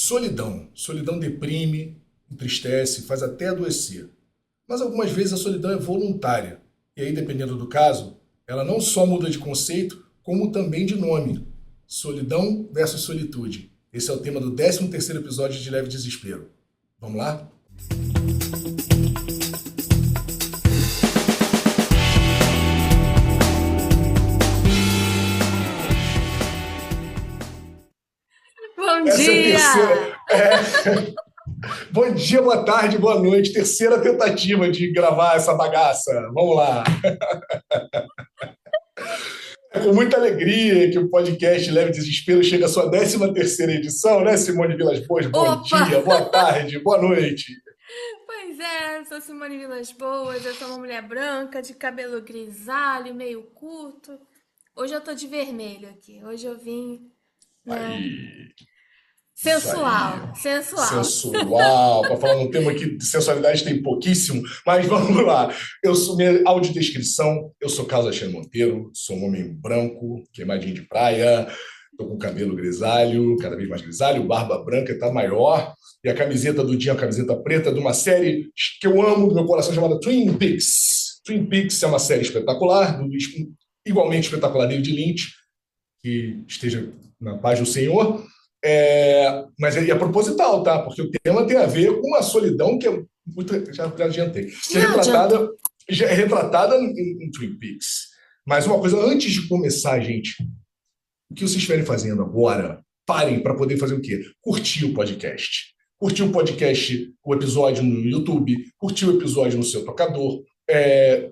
Solidão. Solidão deprime, entristece, faz até adoecer. Mas algumas vezes a solidão é voluntária. E aí, dependendo do caso, ela não só muda de conceito, como também de nome. Solidão versus solitude. Esse é o tema do 13º episódio de Leve Desespero. Vamos lá? Bom Essa é a dia! terceira. Bom dia, boa tarde, boa noite. Terceira tentativa de gravar essa bagaça. Vamos lá. É com muita alegria que o podcast Leve Desespero chega à sua 13ª edição, né, Simone Vilas Boas? Bom Opa! dia, boa tarde, boa noite. Pois é, sou Simone Vilas Boas, eu sou uma mulher branca, de cabelo grisalho, meio curto. Hoje eu tô de vermelho aqui, hoje eu vim, né, Aí, isso aí. sensual, sensual. Sensual. Para falar num tema que de sensualidade tem pouquíssimo, mas vamos lá. Eu sou minha audiodescrição, eu sou Carlos Alexandre Monteiro, sou um homem branco, queimadinho de praia, tô com cabelo grisalho, cada vez mais grisalho, barba branca está maior, e a camiseta do dia é uma camiseta preta de uma série que eu amo, do meu coração, chamada Twin Peaks. Twin Peaks é uma série espetacular, igualmente espetacular, David Lynch, que esteja na paz do Senhor. Mas é proposital, tá? Porque o tema tem a ver com a solidão que é muito. Já adiantei. Não adianta. Já é retratada em Twin Peaks. Mas uma coisa, antes de começar, gente, o que vocês estiverem fazendo agora, parem para poder fazer o quê? Curtir o podcast. Curtir o podcast, o episódio no YouTube, curtir o episódio no seu tocador,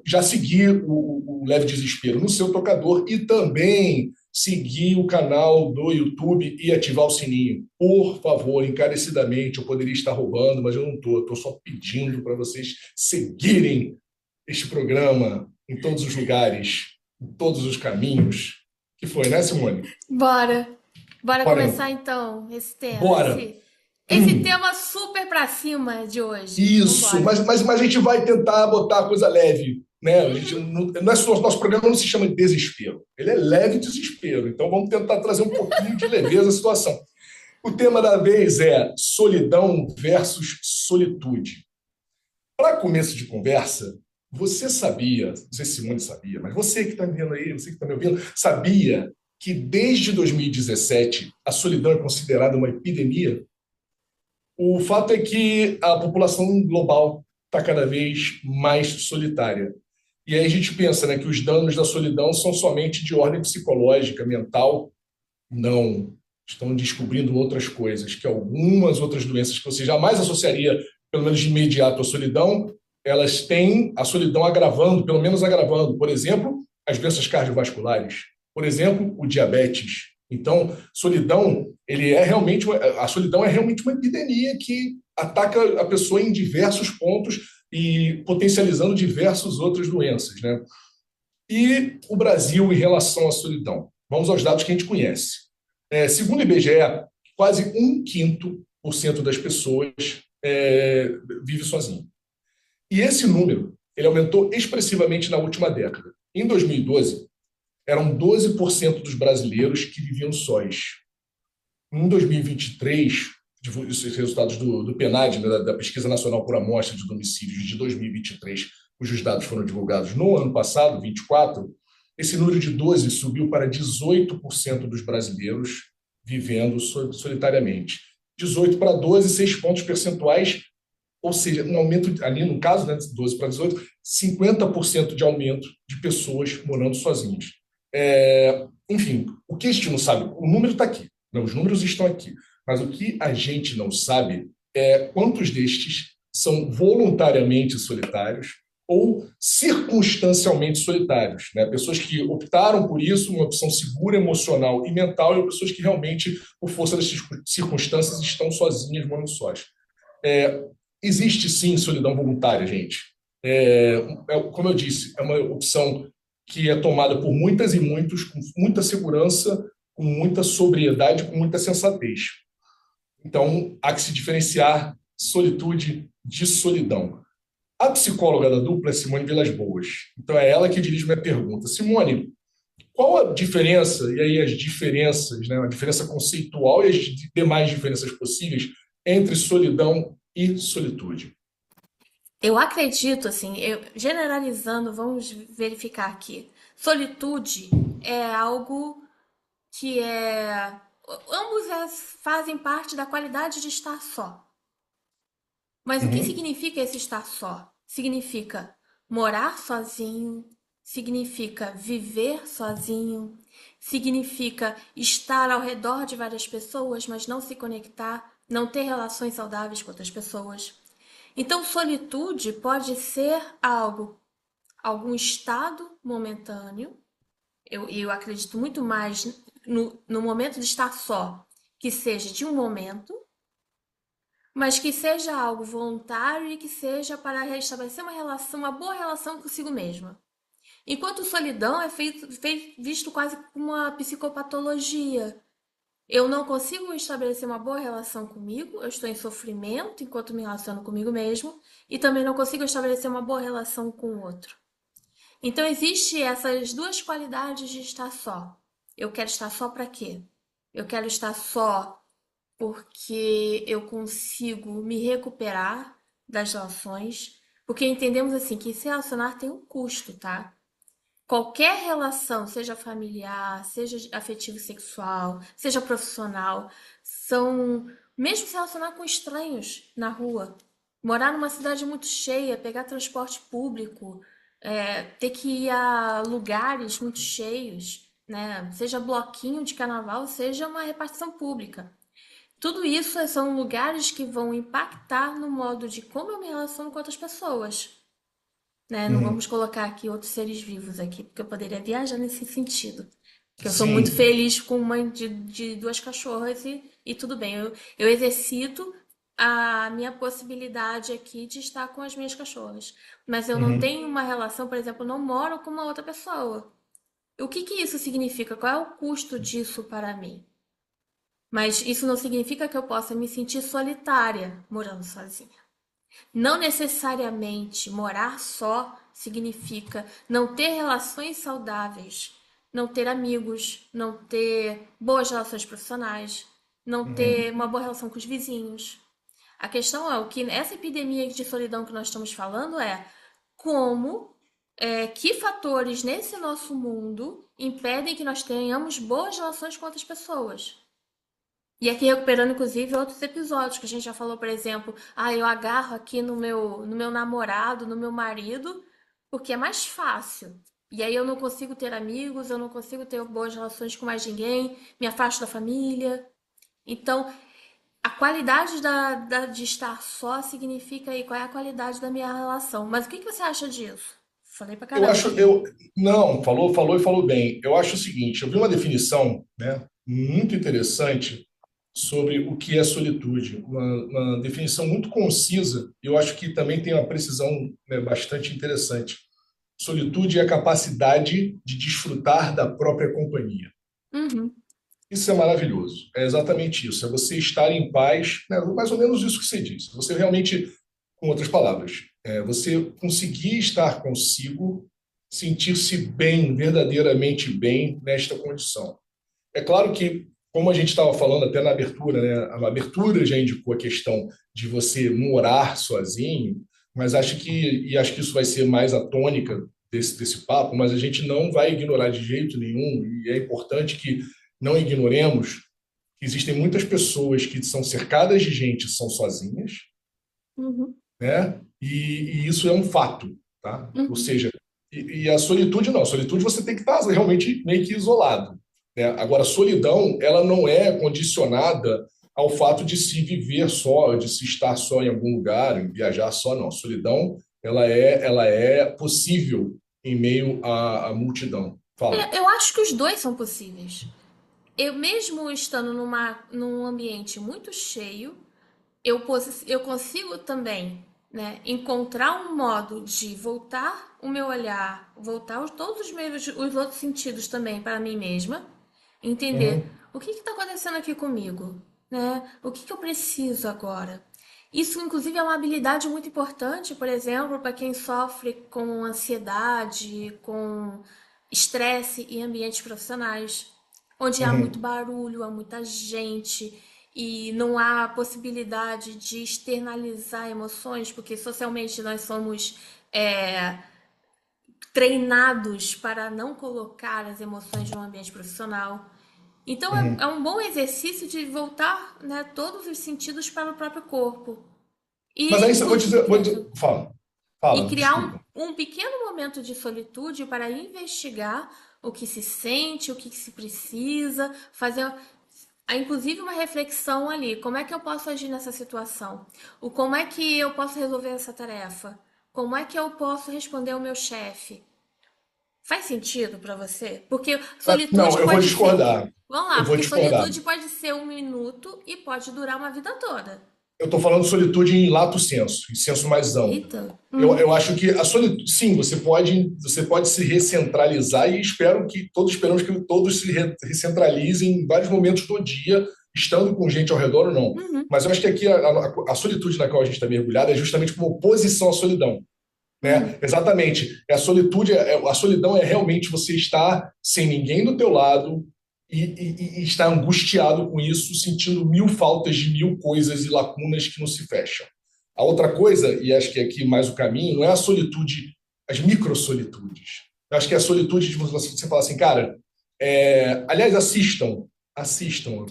já seguir o Leve Desespero no seu tocador e também seguir o canal do YouTube e ativar o sininho. Por favor, encarecidamente, eu poderia estar roubando, mas eu não estou só pedindo para vocês seguirem este programa em todos os lugares, em todos os caminhos. Que foi, né, Simone? Bora, bora Bora, começar então esse tema, bora. esse tema super pra cima de hoje. Isso, Vambora. mas a gente vai tentar botar a coisa leve, né? A gente, nosso programa não se chama de desespero, ele é leve desespero. Então vamos tentar trazer um pouquinho de leveza à situação. O tema da vez é solidão versus solitude. Para começo de conversa, você sabia, não sei se Simone sabia, mas você que está me vendo aí, você que está me ouvindo, sabia que desde 2017 a solidão é considerada uma epidemia? O fato é que a população global está cada vez mais solitária. E aí a gente pensa, né, que os danos da solidão são somente de ordem psicológica, mental. Não. Estão descobrindo outras coisas, que algumas outras doenças que você jamais associaria, pelo menos de imediato, à solidão, elas têm a solidão agravando, pelo menos agravando. Por exemplo, as doenças cardiovasculares. Por exemplo, o diabetes. Então, a solidão é realmente uma epidemia que ataca a pessoa em diversos pontos e potencializando diversas outras doenças, né? E o Brasil em relação à solidão? Vamos aos dados que a gente conhece. Segundo o IBGE, quase 1/5% das pessoas vive sozinho. E esse número ele aumentou expressivamente na última década. Em 2012, eram 12% dos brasileiros que viviam sós. Em 2023, esses resultados do PNAD, né, da Pesquisa Nacional por Amostra de Domicílios de 2023, cujos dados foram divulgados no ano passado, 24, esse número de 12 subiu para 18% dos brasileiros vivendo solitariamente. 18 para 12, 6 pontos percentuais, ou seja, um aumento, ali no caso, né, 12 para 18, 50% de aumento de pessoas morando sozinhas. Enfim, o que a gente não sabe, o número está aqui, né, os números estão aqui, mas o que a gente não sabe é quantos destes são voluntariamente solitários ou circunstancialmente solitários, né? Pessoas que optaram por isso, uma opção segura emocional e mental, e pessoas que realmente, por força das circunstâncias, estão sozinhas, morando sós. Existe sim solidão voluntária, gente. Como eu disse, é uma opção que é tomada por muitas e muitos, com muita segurança, com muita sobriedade, com muita sensatez. Então, há que se diferenciar solitude de solidão. A psicóloga da dupla é Simone Vilas Boas. Então, é ela que dirige minha pergunta. Simone, Qual a diferença, e aí as diferenças, né, a diferença conceitual e as demais diferenças possíveis entre solidão e solitude? Eu acredito, assim, generalizando, vamos verificar aqui. Solitude é algo que é. Ambos fazem parte da qualidade de estar só. Mas o que Uhum, significa esse estar só? Significa morar sozinho, significa viver sozinho, significa estar ao redor de várias pessoas, mas não se conectar, não ter relações saudáveis com outras pessoas. Então, solitude pode ser algo, algum estado momentâneo. Eu acredito muito mais no momento de estar só, que seja de um momento, mas que seja algo voluntário e que seja para restabelecer uma relação, uma boa relação consigo mesma. Enquanto solidão é visto quase como uma psicopatologia. Eu não consigo estabelecer uma boa relação comigo, eu estou em sofrimento enquanto me relaciono comigo mesmo, e também não consigo estabelecer uma boa relação com o outro. Então, existe essas duas qualidades de estar só. Eu quero estar só para quê? Eu quero estar só porque eu consigo me recuperar das relações, porque entendemos assim que se relacionar tem um custo, tá? Qualquer relação, seja familiar, seja afetivo sexual, seja profissional, são mesmo se relacionar com estranhos na rua, morar numa cidade muito cheia, pegar transporte público, ter que ir a lugares muito cheios, né? Seja bloquinho de carnaval, seja uma repartição pública. Tudo isso são lugares que vão impactar no modo de como eu me relaciono com outras pessoas, né? Não uhum. vamos colocar aqui outros seres vivos aqui, porque eu poderia viajar nesse sentido. Que eu sou muito Sim. feliz com mãe de duas cachorras e tudo bem. Eu exercito a minha possibilidade aqui de estar com as minhas cachorras. Mas eu não Uhum. tenho uma relação, por exemplo, não moro com uma outra pessoa. O que que isso significa? Qual é o custo disso para mim? Mas isso não significa que eu possa me sentir solitária morando sozinha. Não necessariamente morar só significa não ter relações saudáveis, não ter amigos, não ter boas relações profissionais, não ter Uhum. uma boa relação com os vizinhos. A questão é o que essa epidemia de solidão que nós estamos falando é como, que fatores nesse nosso mundo impedem que nós tenhamos boas relações com outras pessoas. E aqui recuperando, inclusive, outros episódios que a gente já falou, por exemplo, eu agarro aqui no meu namorado, no meu marido, porque é mais fácil. E aí eu não consigo ter amigos, eu não consigo ter boas relações com mais ninguém, me afasto da família. Então, a qualidade de estar só significa aí qual é a qualidade da minha relação. Mas o que você acha disso? Falei pra Eu caramba acho, aqui. não, falou e falou bem. Eu acho o seguinte, eu vi uma definição, né, muito interessante sobre o que é solitude, uma definição muito concisa. E eu acho que também tem uma precisão, né, bastante interessante. Solitude é a capacidade de desfrutar da própria companhia. Uhum, Isso é maravilhoso. É exatamente isso. É você estar em paz, né, mais ou menos isso que você disse. Você realmente, com outras palavras, você conseguir estar consigo, sentir-se bem, verdadeiramente bem nesta condição. É claro que, como a gente estava falando até na abertura, né, a abertura já indicou a questão de você morar sozinho, mas acho que isso vai ser mais a tônica desse papo, mas a gente não vai ignorar de jeito nenhum, e é importante que não ignoremos que existem muitas pessoas que são cercadas de gente, são sozinhas, uhum, né? E isso é um fato, tá? Ou uhum. seja, e a solitude não. A solitude você tem que estar realmente meio que isolado, né? Agora, a solidão, ela não é condicionada ao fato de se viver só, de se estar só em algum lugar, em viajar só, não. A solidão, ela é possível em meio à multidão. Fala. Eu acho que os dois são possíveis. Eu mesmo estando num ambiente muito cheio, eu consigo também, né, encontrar um modo de voltar o meu olhar, voltar todos os outros sentidos também para mim mesma, entender Uhum, o que está acontecendo aqui comigo, né? O que eu preciso agora? Isso, inclusive, é uma habilidade muito importante, por exemplo, para quem sofre com ansiedade, com estresse em ambientes profissionais, onde há muito Uhum, barulho, há muita gente e não há possibilidade de externalizar emoções, porque socialmente nós somos é, treinados para não colocar as emoções no ambiente profissional. Então é uhum. um bom exercício de voltar, né, todos os sentidos para o próprio corpo. Mas E aí eu vou inclusive dizer, fala, e fala, criar desculpa. um pequeno momento de solitude para investigar o que se sente, o que se precisa, fazer inclusive uma reflexão ali. Como é que eu posso agir nessa situação? Como é que eu posso resolver essa tarefa? Como é que eu posso responder ao meu chefe? Faz sentido para você? Porque Não, solitude eu vou pode ser. discordar. Vamos lá, Eu vou porque discordar. solitude pode ser um minuto e pode durar uma vida toda. Eu estou falando de solitude em lato senso, em senso mais amplo. Eita. Eu acho que a solitude, sim, você pode se recentralizar e espero que todos esperamos que todos se recentralizem em vários momentos do dia, estando com gente ao redor ou não. Uhum, Mas eu acho que aqui a solitude na qual a gente está mergulhado é justamente como oposição à solidão, né? uhum. Exatamente. A solidão é realmente você estar sem ninguém do teu lado e estar angustiado com isso, sentindo mil faltas de mil coisas e lacunas que não se fecham. A outra coisa, e acho que aqui mais o caminho, não é a solitude, as microsolitudes. Eu acho que é a solitude de você falar assim, cara, aliás, assistam, a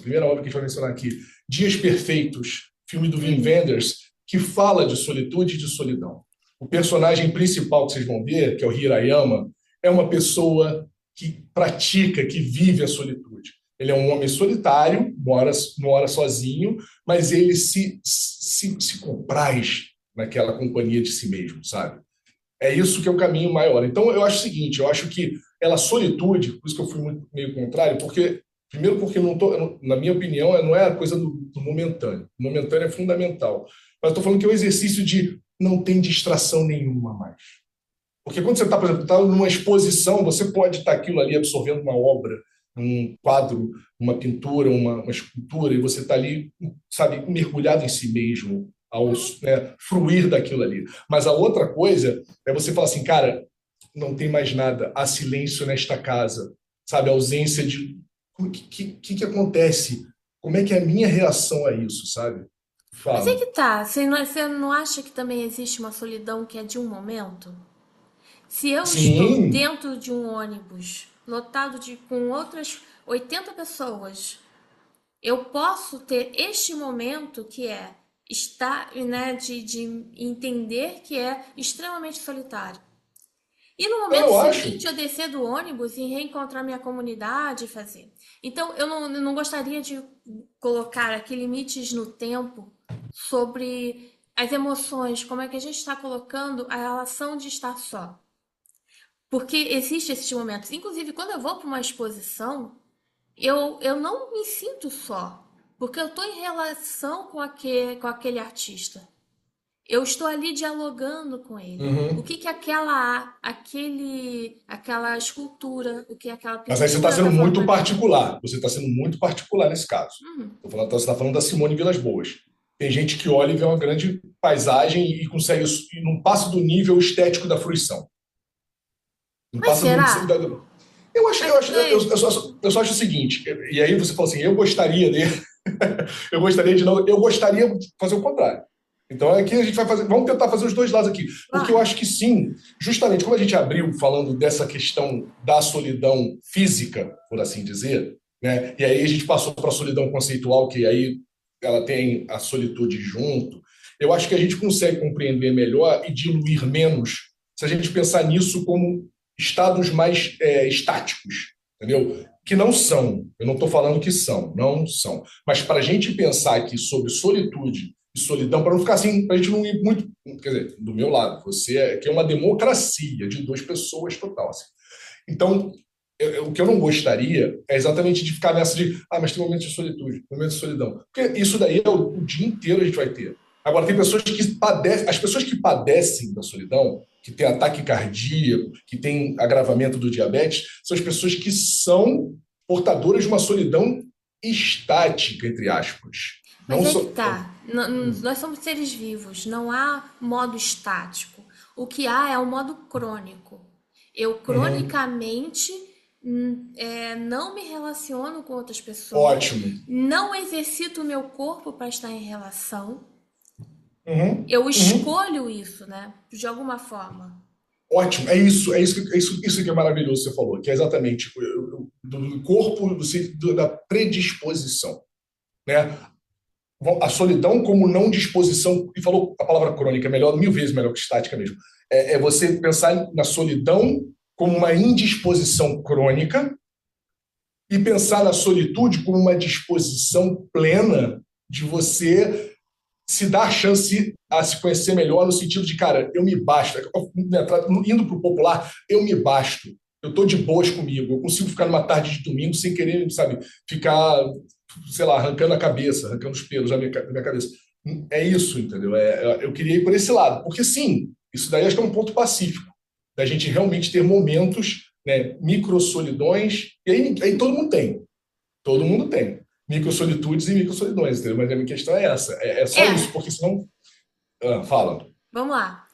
primeira obra que a gente vai mencionar aqui, Dias Perfeitos, filme do Wim Uhum. Wenders, que fala de solitude e de solidão. O personagem principal que vocês vão ver, que é o Hirayama, é uma pessoa que pratica, que vive a solitude. Ele é um homem solitário, mora sozinho, mas ele se compraz naquela companhia de si mesmo, sabe? É isso que é o caminho maior. Então, eu acho o seguinte, eu acho que ela solitude, por isso que eu fui muito, meio contrário, porque, primeiro porque, não tô, na minha opinião, não é a coisa do momentâneo. O momentâneo é fundamental. Mas estou falando que é o exercício de não tem distração nenhuma mais. Porque quando você está, por exemplo, tá numa exposição, você pode estar aquilo ali absorvendo uma obra, um quadro, uma pintura, uma escultura, e você está ali, sabe, mergulhado em si mesmo, ao, né, fruir daquilo ali. Mas a outra coisa é você falar assim, cara, não tem mais nada, há silêncio nesta casa, sabe, a ausência de. O que acontece? Como é que é a minha reação a isso, sabe? Mas é Fala. que tá, você não acha que também existe uma solidão que é de um momento? Se eu estou Sim, dentro de um ônibus lotado com outras 80 pessoas, eu posso ter este momento que é estar, né, de entender que é extremamente solitário. E no momento eu acho. seguinte eu descer do ônibus e reencontrar minha comunidade e fazer. Então eu não gostaria de colocar aqui limites no tempo sobre as emoções, como é que a gente está colocando a relação de estar só. Porque existe esses momentos. Inclusive, quando eu vou para uma exposição, eu não me sinto só. Porque eu estou em relação com aquele artista. Eu estou ali dialogando com ele. O Uhum. que que aquela escultura, o que aquela Mas aí você está pintura sendo está falando muito para mim? particular. Você está sendo muito particular nesse caso. Uhum. Você está falando da Simone Vilas Boas. Tem gente que olha e vê uma grande paisagem e consegue, e não passa do nível estético da fruição. Não Mas passa do. será? Mas, Eu só acho o seguinte, e aí você fala assim, eu gostaria de. Eu gostaria de não. Eu gostaria de fazer o contrário. Então aqui a gente vai fazer. Vamos tentar fazer os dois lados aqui. Porque eu vai. acho que sim, justamente como a gente abriu falando dessa questão da solidão física, por assim dizer, né? E aí a gente passou para a solidão conceitual, que aí ela tem a solitude junto. Eu acho que a gente consegue compreender melhor e diluir menos se a gente pensar nisso como estados mais estáticos, entendeu? Que não são, eu não estou falando que são, não são. Mas para a gente pensar aqui sobre solitude e solidão, para não ficar assim, para a gente não ir muito. Quer dizer, do meu lado, você que é uma democracia de duas pessoas total. Assim. Então, o que eu não gostaria é exatamente de ficar nessa de, mas tem momentos de solitude, momentos de solidão. Porque isso daí é o dia inteiro a gente vai ter. Agora, tem pessoas que padecem, as pessoas que padecem da solidão, que têm ataque cardíaco, que têm agravamento do diabetes, são as pessoas que são portadoras de uma solidão estática, entre aspas. Mas Não é que só. tá. Nós somos seres vivos, não há modo estático. O que há é o modo crônico. Eu Uhum. cronicamente não me relaciono com outras pessoas, Ótimo. não exercito o meu corpo para estar em relação. Uhum. Eu Uhum. escolho isso, né? De alguma forma. Ótimo, é isso, isso que é maravilhoso que você falou, que é exatamente do corpo, da predisposição, né? A solidão como não disposição, e falou a palavra crônica, é melhor, mil vezes melhor que estática mesmo. É você pensar na solidão como uma indisposição crônica e pensar na solitude como uma disposição plena de você se dar chance a se conhecer melhor no sentido de, cara, eu me basto. Indo para o popular, eu me basto. Eu estou de boas comigo. Eu consigo ficar numa tarde de domingo sem querer, sabe, ficar, sei lá, arrancando a cabeça, arrancando os pelos da minha cabeça. É isso, entendeu? Eu queria ir por esse lado. Porque, sim, isso daí acho que é um ponto pacífico, da gente realmente ter momentos, né, micro-solidões, e aí todo mundo tem. Todo mundo tem. Microsolitudes e microsolidões, entendeu? Mas a minha questão é essa. É só É, isso, porque senão. Fala. vamos lá.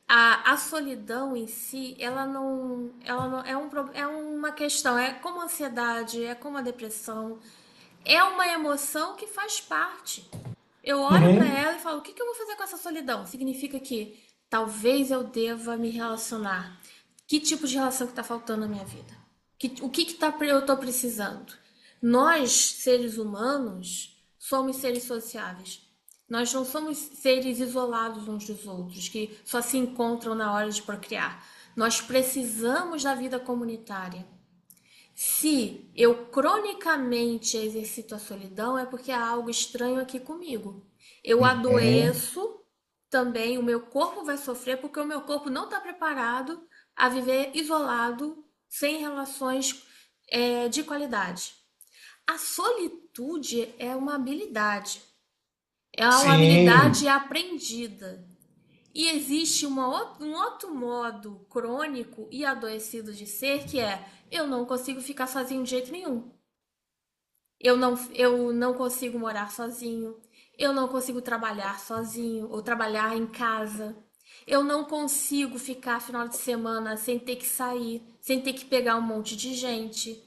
A solidão em si, ela não é é uma questão, é como a ansiedade, é como a depressão, é uma emoção que faz parte. Eu olho para Uhum. ela e falo, o que que eu vou fazer com essa solidão? Significa que talvez eu deva me relacionar. Que tipo de relação que está faltando na minha vida? O que eu estou precisando? Nós, seres humanos, somos seres sociáveis. Nós não somos seres isolados uns dos outros, que só se encontram na hora de procriar. Nós precisamos da vida comunitária. Se eu cronicamente exercito a solidão, é porque há algo estranho aqui comigo. Eu Uhum. adoeço também, o meu corpo vai sofrer porque o meu corpo não está preparado a viver isolado, sem relações de qualidade. A solitude é uma habilidade, é uma habilidade Sim. aprendida. E existe um outro modo crônico e adoecido de ser que é eu não consigo ficar sozinho de jeito nenhum. Eu não consigo morar sozinho. Eu não consigo trabalhar sozinho ou trabalhar em casa. Eu não consigo ficar final de semana sem ter que sair, sem ter que pegar um monte de gente.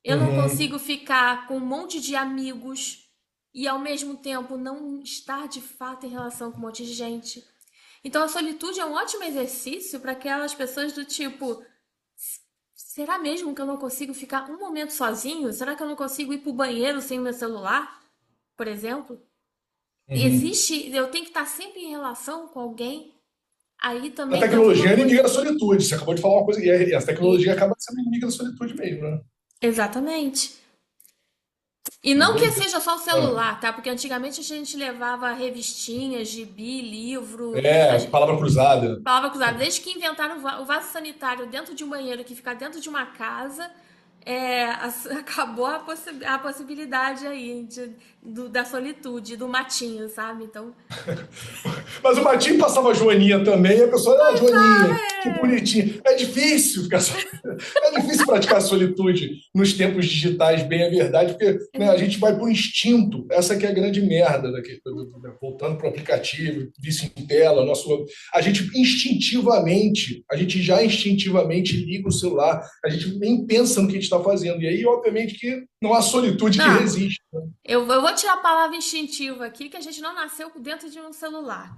Eu não Uhum. consigo ficar com um monte de amigos e ao mesmo tempo não estar de fato em relação com um monte de gente. Então a solitude é um ótimo exercício para aquelas pessoas do tipo, será mesmo que eu não consigo ficar um momento sozinho? Será que eu não consigo ir pro banheiro sem o meu celular, por exemplo? Uhum. Existe, eu tenho que estar sempre em relação com alguém. Aí A também entra uma tecnologia é inimiga coisa. da solitude. Você acabou de falar uma coisa, e a tecnologia E, acaba sendo inimiga da solitude mesmo, né? exatamente. E Uma não que doideira. seja só o Ah. celular, tá? Porque antigamente a gente levava revistinhas, gibi, livro, Palavra cruzada. palavra cruzada. Desde que inventaram o vaso sanitário dentro de um banheiro que fica dentro de uma casa, acabou a possibilidade aí da solitude, do matinho, sabe? Então, Mas o Matinho passava a Joaninha também, e a pessoa, levava, Joaninha, que bonitinho. É difícil ficar é difícil praticar a solitude nos tempos digitais, bem a verdade, porque, né, a gente vai por instinto. Essa que é a grande merda, voltando para o aplicativo, vício em tela, a gente instintivamente, a gente já instintivamente liga o celular, a gente nem pensa no que a gente está fazendo. E aí, obviamente, que não há solitude que não, resiste. eu vou tirar a palavra instintiva aqui, que a gente não nasceu dentro de um celular.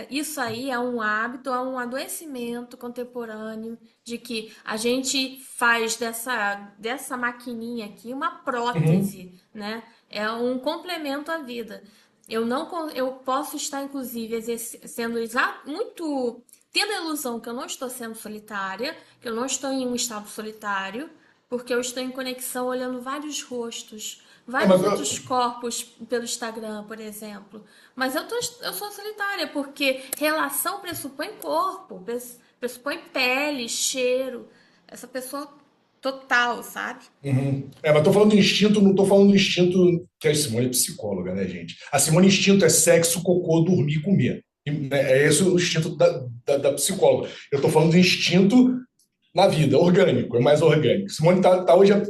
Isso aí é um hábito, é um adoecimento contemporâneo de que a gente faz dessa maquininha aqui uma Uhum, prótese, né? É um complemento à vida. Eu não, eu posso estar, inclusive, sendo muito tendo a ilusão que eu não estou sendo solitária, que eu não estou em um estado solitário, porque eu estou em conexão olhando vários rostos, vários mas outros corpos pelo Instagram, por exemplo. Mas eu sou solitária, porque relação pressupõe corpo, pressupõe pele, cheiro. Essa pessoa total, sabe? uhum. Mas tô falando do instinto, não tô falando do instinto que a Simone é psicóloga, né, gente? A Simone, instinto é sexo, cocô, dormir e comer. Né, é esse o instinto da psicóloga. Eu tô falando do instinto na vida, orgânico, é mais orgânico. Simone tá hoje a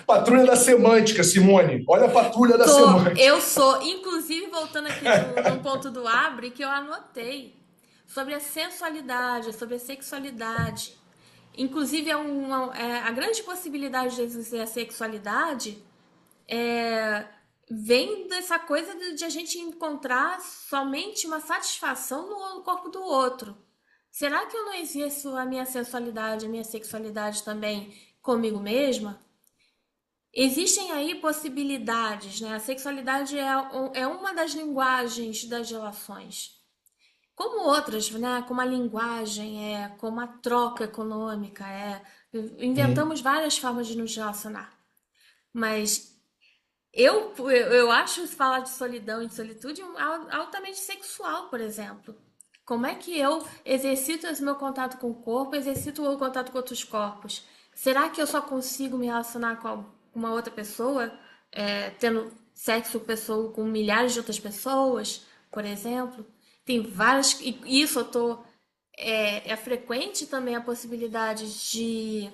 patrulha da semântica, Simone. Olha a patrulha da semântica. Eu sou, inclusive voltando aqui no ponto do Abre, que eu anotei sobre a sensualidade, sobre a sexualidade. Inclusive, a grande possibilidade de exercer a sexualidade vem dessa coisa de a gente encontrar somente uma satisfação no corpo do outro. Será que eu não exerço a minha sensualidade, a minha sexualidade também comigo mesma? Existem aí possibilidades, né? A sexualidade é uma das linguagens das relações. Como outras, né? Como a linguagem como a troca econômica Uhum. inventamos várias formas de nos relacionar. Mas eu acho falar de solidão e de solitude altamente sexual, por exemplo. Como é que eu exercito esse meu contato com o corpo, exercito o contato com outros corpos? Será que eu só consigo me relacionar com uma outra pessoa, tendo sexo com pessoa, com milhares de outras pessoas, por exemplo? Tem várias. E isso eu tô. É frequente também a possibilidade de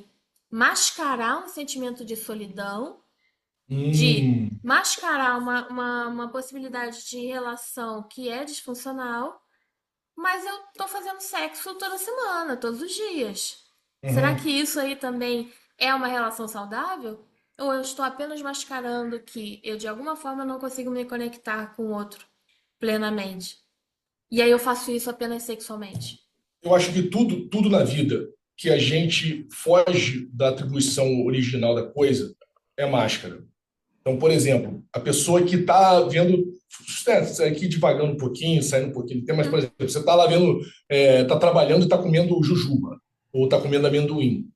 mascarar um sentimento de solidão, de Hum. mascarar uma possibilidade de relação que é disfuncional, mas eu tô fazendo sexo toda semana, todos os dias. Será que Uhum. isso aí também é uma relação saudável? Ou eu estou apenas mascarando que eu de alguma forma não consigo me conectar com o outro plenamente? E aí eu faço isso apenas sexualmente? Eu acho que tudo na vida que a gente foge da atribuição original da coisa é máscara. Então, por exemplo, a pessoa que está vendo, aqui divagando um pouquinho, saindo um pouquinho do tema, mas, por exemplo, você está lá vendo, está trabalhando e está comendo jujuba, ou está comendo amendoim.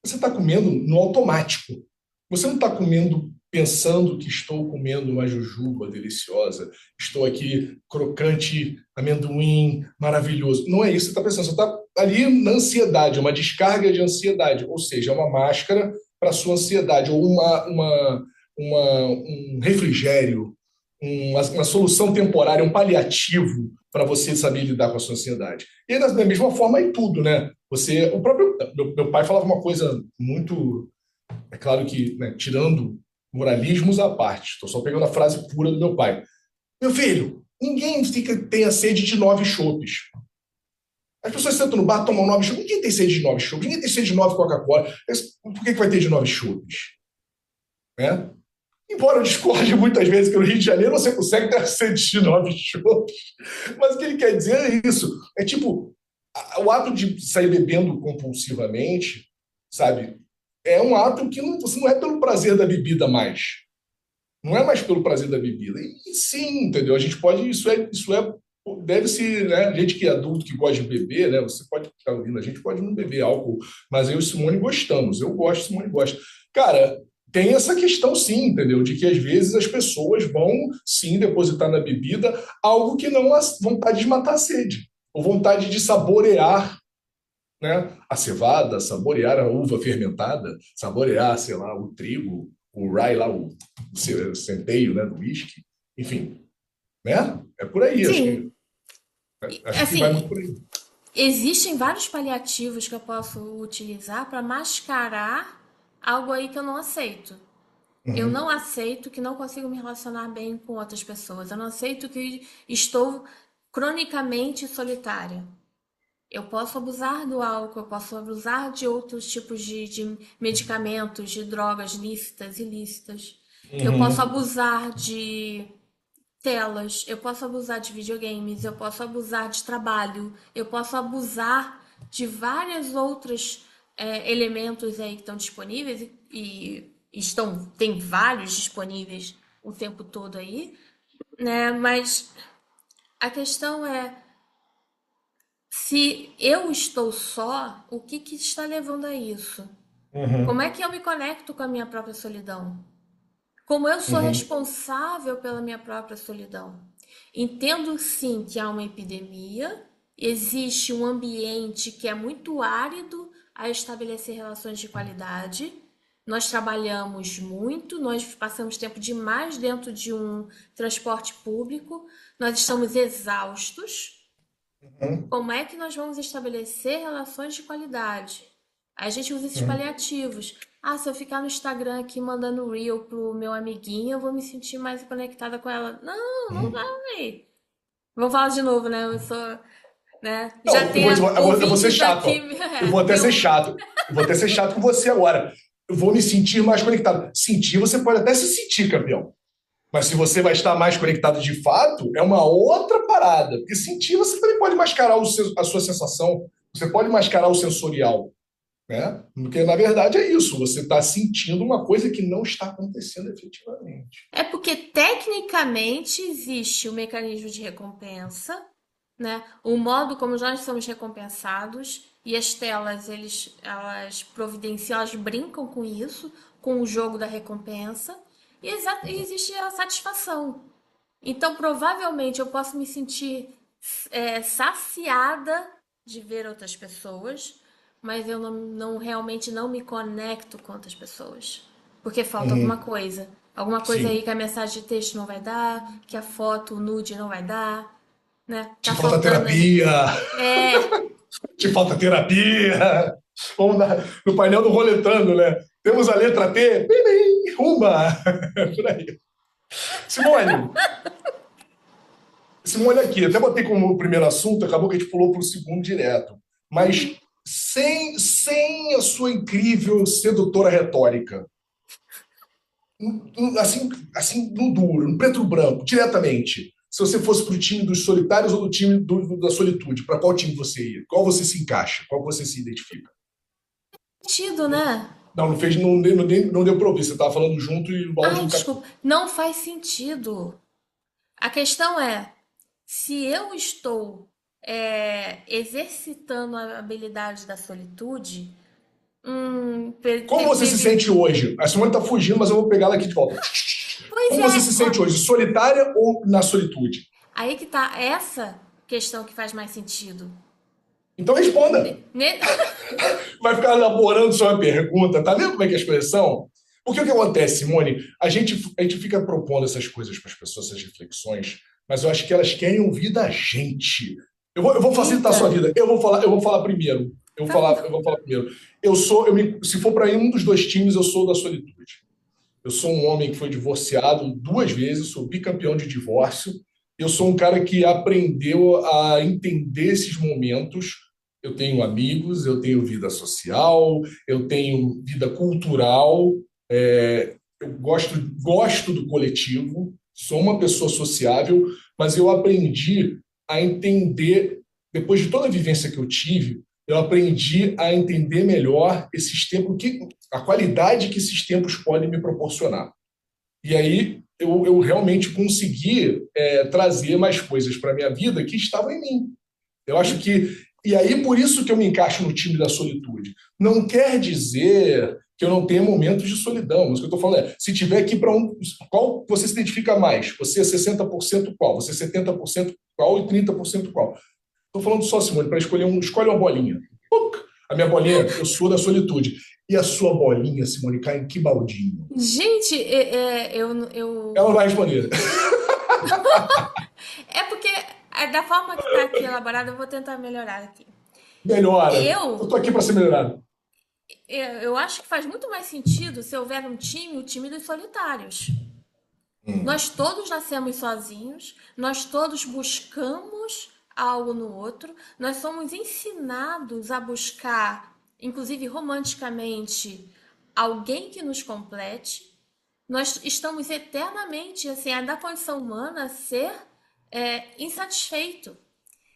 Você está comendo no automático. Você não está comendo pensando que estou comendo uma jujuba deliciosa, estou aqui crocante, amendoim maravilhoso. Não é isso que você está pensando. Você está ali na ansiedade, é uma descarga de ansiedade, ou seja, é uma máscara para a sua ansiedade, ou um refrigério, uma solução temporária, um paliativo para você saber lidar com a sua ansiedade. E da mesma forma em tudo, né? O próprio meu pai falava uma coisa muito, é claro que, né, tirando moralismos à parte, estou só pegando a frase pura do meu pai. Meu filho, ninguém tem a sede de 9 chopes. As pessoas sentam no bar, tomam 9 chopes. Ninguém tem sede de 9 chopes. Ninguém tem sede de 9 Coca-Cola. Por que vai ter de 9 chopes? Né? Embora eu discorde muitas vezes que no Rio de Janeiro você consegue ter sede de 9 chopes. Mas o que ele quer dizer é isso. É tipo, o ato de sair bebendo compulsivamente, sabe? É um ato que não é pelo prazer da bebida mais. Não é mais pelo prazer da bebida. E sim, entendeu? A gente pode, deve ser, né? Gente que é adulto, que gosta de beber, né? Você pode estar ouvindo, a gente pode não beber álcool, mas eu e Simone gostamos. Eu gosto, Simone gosta. Cara, tem essa questão sim, entendeu? De que às vezes as pessoas vão sim depositar na bebida algo que não a vontade de matar a sede, ou vontade de saborear, né, a cevada, saborear a uva fermentada, saborear, sei lá, o trigo, o rye lá, o centeio, né, do whisky, enfim, né? É por aí, Sim, acho que vai muito assim, por aí. existem vários paliativos que eu posso utilizar para mascarar algo aí que eu não aceito. Eu não Uhum, aceito que não consigo me relacionar bem com outras pessoas. Eu não aceito que estou cronicamente solitária. Eu posso abusar do álcool, eu posso abusar de outros tipos de medicamentos, de drogas lícitas, ilícitas. Eu posso uhum, abusar de telas, eu posso abusar de videogames, eu posso abusar de trabalho, eu posso abusar de vários outros elementos aí que estão disponíveis tem vários disponíveis o tempo todo aí, né? Mas a questão é se eu estou só, o que que está levando a isso? Como uhum, é que eu me conecto com a minha própria solidão? Como eu sou uhum, responsável pela minha própria solidão? Entendo sim que há uma epidemia, existe um ambiente que é muito árido a estabelecer relações de qualidade. Nós trabalhamos muito, nós passamos tempo demais dentro de um transporte público, nós estamos exaustos. uhum, Como é que nós vamos estabelecer relações de qualidade? Aí a gente usa esses uhum, paliativos. Ah, se eu ficar no Instagram aqui mandando reel pro meu amiguinho, eu vou me sentir mais conectada com ela. Não, não uhum. vai. Vou falar de novo, né? Eu sou, né? Já Não, tem eu vou ser ouvintes chato, aqui, ó. Eu vou até tem ser um, chato. Eu vou até ser chato com você agora. Eu vou me sentir mais conectado. Sentir, você pode até se sentir, campeão. Mas se você vai estar mais conectado de fato, é uma outra parada. Porque sentir, você também pode mascarar a sua sensação. Você pode mascarar o sensorial, né? Porque, na verdade, é isso. Você está sentindo uma coisa que não está acontecendo efetivamente. É porque tecnicamente existe o mecanismo de recompensa, né? O modo como nós somos recompensados e as telas elas providenciam, elas brincam com isso, com o jogo da recompensa e existe a satisfação. Então provavelmente eu posso me sentir saciada de ver outras pessoas, mas eu realmente não me conecto com outras pessoas. Porque falta alguma Uhum. coisa. Alguma coisa aí Sim. que a mensagem de texto não vai dar, que a foto nude não vai dar, né? Te Tá falta faltando. terapia. É. Te falta terapia. Vamos no painel do roletando, né? Temos a letra T. Bim, bim, uma. Por aí. Simone, Simone aqui, até botei como primeiro assunto, acabou que a gente pulou para o segundo direto. Mas sem a sua incrível sedutora retórica, assim no duro, no preto e branco, diretamente. Se você fosse para o time dos solitários ou do time da solitude, para qual time você ia? Qual você se encaixa? Qual você se identifica? Sentido, né? Não, não fez, não deu para ouvir. Você estava falando junto e o áudio Ai, não captou. desculpa. Não faz sentido. A questão é, se eu estou exercitando a habilidade da solitude, Como você se teve. sente hoje? A Simone está fugindo, mas eu vou pegá-la aqui de volta. Pois Como você é, se ó, sente hoje? Solitária ou na solitude? aí que tá essa questão que faz mais sentido. Então responda. Ne- Vai ficar elaborando só uma pergunta, tá vendo como é que as coisas são? Porque o que acontece, Simone? A gente fica propondo essas coisas para as pessoas, essas reflexões, mas eu acho que elas querem ouvir da gente. Eu vou facilitar a Eita, sua vida. Eu vou falar primeiro. tá Eu bom. vou falar primeiro. Se for para ir um dos dois times, eu sou da solitude. Eu sou um homem que foi divorciado 2 vezes, sou bicampeão de divórcio. Eu sou um cara que aprendeu a entender esses momentos. Eu tenho amigos, eu tenho vida social, eu tenho vida cultural. Eu gosto do coletivo, sou uma pessoa sociável, mas eu aprendi a entender, depois de toda a vivência que eu tive, eu aprendi a entender melhor esses tempos, a qualidade que esses tempos podem me proporcionar. E aí eu realmente consegui trazer mais coisas para a minha vida que estavam em mim. Eu acho que. E aí, por isso que eu me encaixo no time da solitude. Não quer dizer que eu não tenha momentos de solidão. Mas o que eu estou falando é: se tiver aqui para um. Qual você se identifica mais? Você é 60% qual? Você é 70% qual e 30% qual? Estou falando só, Simone, para escolher escolhe uma bolinha. Puc! A minha bolinha, eu sou da solitude. E a sua bolinha, Simone, cai em que baldinho? Gente, Ela não vai responder. é porque da forma que tá aqui elaborado, eu vou tentar melhorar aqui. Melhora. Eu Eu, tô aqui para ser melhorado. eu acho que faz muito mais sentido se houver um time, o time dos solitários. Nós todos nascemos sozinhos, nós todos buscamos algo no outro, nós somos ensinados a buscar, inclusive romanticamente, alguém que nos complete. Nós estamos eternamente, assim, é da condição humana ser insatisfeito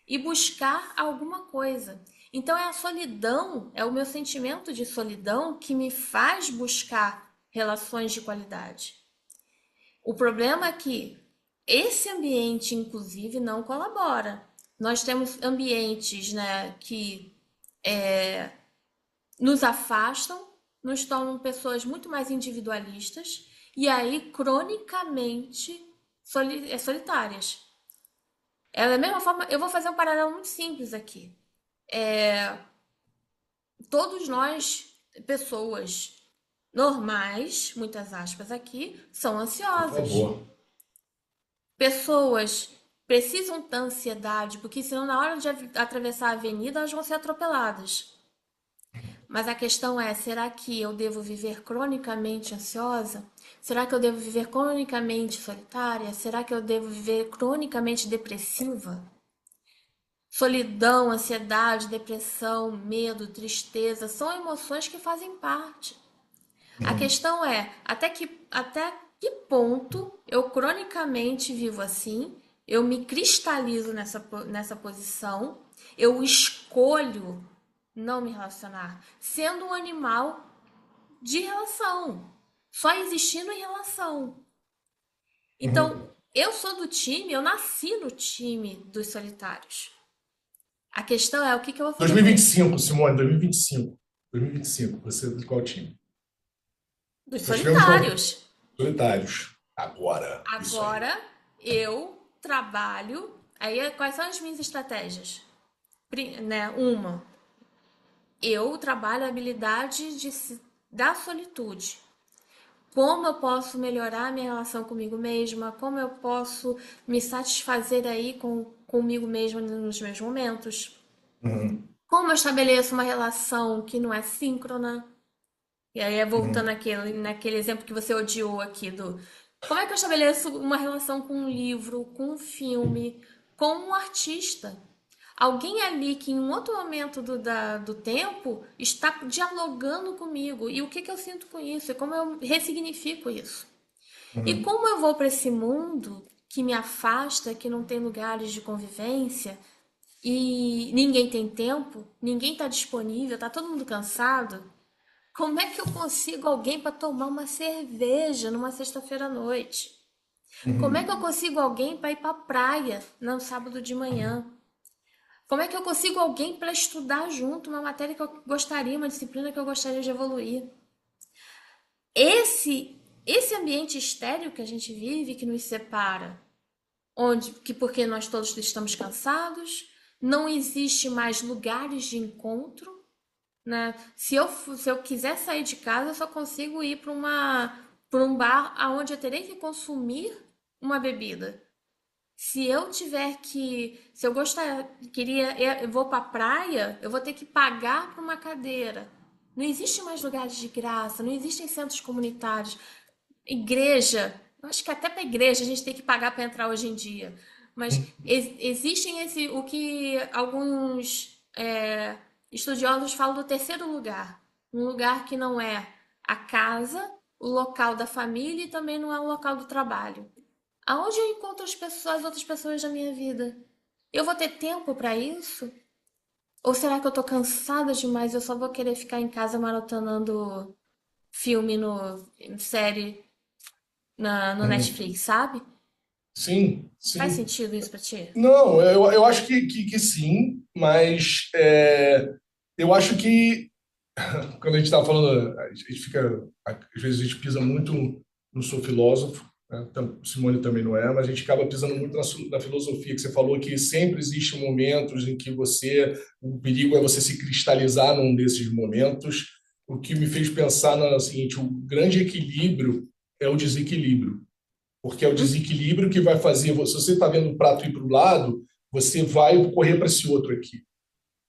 e buscar alguma coisa. Então é a solidão, é o meu sentimento de solidão que me faz buscar relações de qualidade. O problema é que esse ambiente, inclusive, não colabora. Nós temos ambientes, né, que nos afastam, nos tornam pessoas muito mais individualistas e aí cronicamente solitárias. É da mesma forma, eu vou fazer um paralelo muito simples aqui. Todos nós, pessoas normais, muitas aspas aqui, são Por ansiosas. favor. Pessoas precisam ter ansiedade, porque senão na hora de atravessar a avenida elas vão ser atropeladas. Mas a questão é, será que eu devo viver cronicamente ansiosa? Será que eu devo viver cronicamente solitária? Será que eu devo viver cronicamente depressiva? Solidão, ansiedade, depressão, medo, tristeza, são emoções que fazem parte. A Uhum. questão é, até que ponto eu cronicamente vivo assim, eu me cristalizo nessa posição, eu escolho não me relacionar, sendo um animal de relação, só existindo em relação. Uhum. Então, eu sou do time, eu nasci no time dos solitários. A questão é o que eu vou fazer com isso? 2025, Simone, 2025. 2025, você é de qual time? Dos Nós tivemos solitários. solitários. Agora, isso aí. Agora eu trabalho. Aí, quais são as minhas estratégias? Né? Uma, eu trabalho a habilidade da solitude. Como eu posso melhorar a minha relação comigo mesma? Como eu posso me satisfazer aí comigo mesma nos meus momentos? Uhum. Como eu estabeleço uma relação que não é síncrona? E aí, voltando Uhum. naquele exemplo que você odiou aqui do. Como é que eu estabeleço uma relação com um livro, com um filme, com um artista? Alguém ali que em um outro momento do tempo está dialogando comigo. E o que, que eu sinto com isso? E como eu ressignifico isso? E Uhum. como eu vou para esse mundo que me afasta, que não tem lugares de convivência, e ninguém tem tempo, ninguém está disponível, está todo mundo cansado? Como é que eu consigo alguém para tomar uma cerveja numa sexta-feira à noite? Como é que eu Uhum. consigo alguém para ir para a praia no sábado de manhã? Como é que eu consigo alguém para estudar junto uma matéria que eu gostaria, uma disciplina que eu gostaria de evoluir? Esse ambiente estéril que a gente vive, que nos separa, onde que porque nós todos estamos cansados, não existe mais lugares de encontro, né? Se eu quiser sair de casa, eu só consigo ir para um bar aonde eu terei que consumir uma bebida. Se eu gostar, eu vou para a praia, eu vou ter que pagar por uma cadeira. Não existe mais lugares de graça, não existem centros comunitários, igreja. Eu acho que até para igreja a gente tem que pagar para entrar hoje em dia. Mas existem o que alguns estudiosos falam do terceiro lugar, um lugar que não é a casa, o local da família e também não é o local do trabalho. Aonde eu encontro as outras pessoas da minha vida? Eu vou ter tempo para isso? Ou será que eu tô cansada demais e eu só vou querer ficar em casa maratonando filme série no Uhum. Netflix, sabe? Sim, Faz sim. sentido isso pra ti? Não, eu acho que sim, mas eu acho que quando a gente estava falando, a gente fica, às vezes a gente pisa muito no sou filósofo, né? Simone também não é, mas a gente acaba pisando muito na filosofia, que você falou que sempre existem momentos em que o perigo é você se cristalizar num desses momentos, o que me fez pensar na seguinte, o grande equilíbrio é o desequilíbrio, porque é o Hum? desequilíbrio que vai fazer, se você está vendo o prato ir para o lado, você vai correr para esse outro aqui.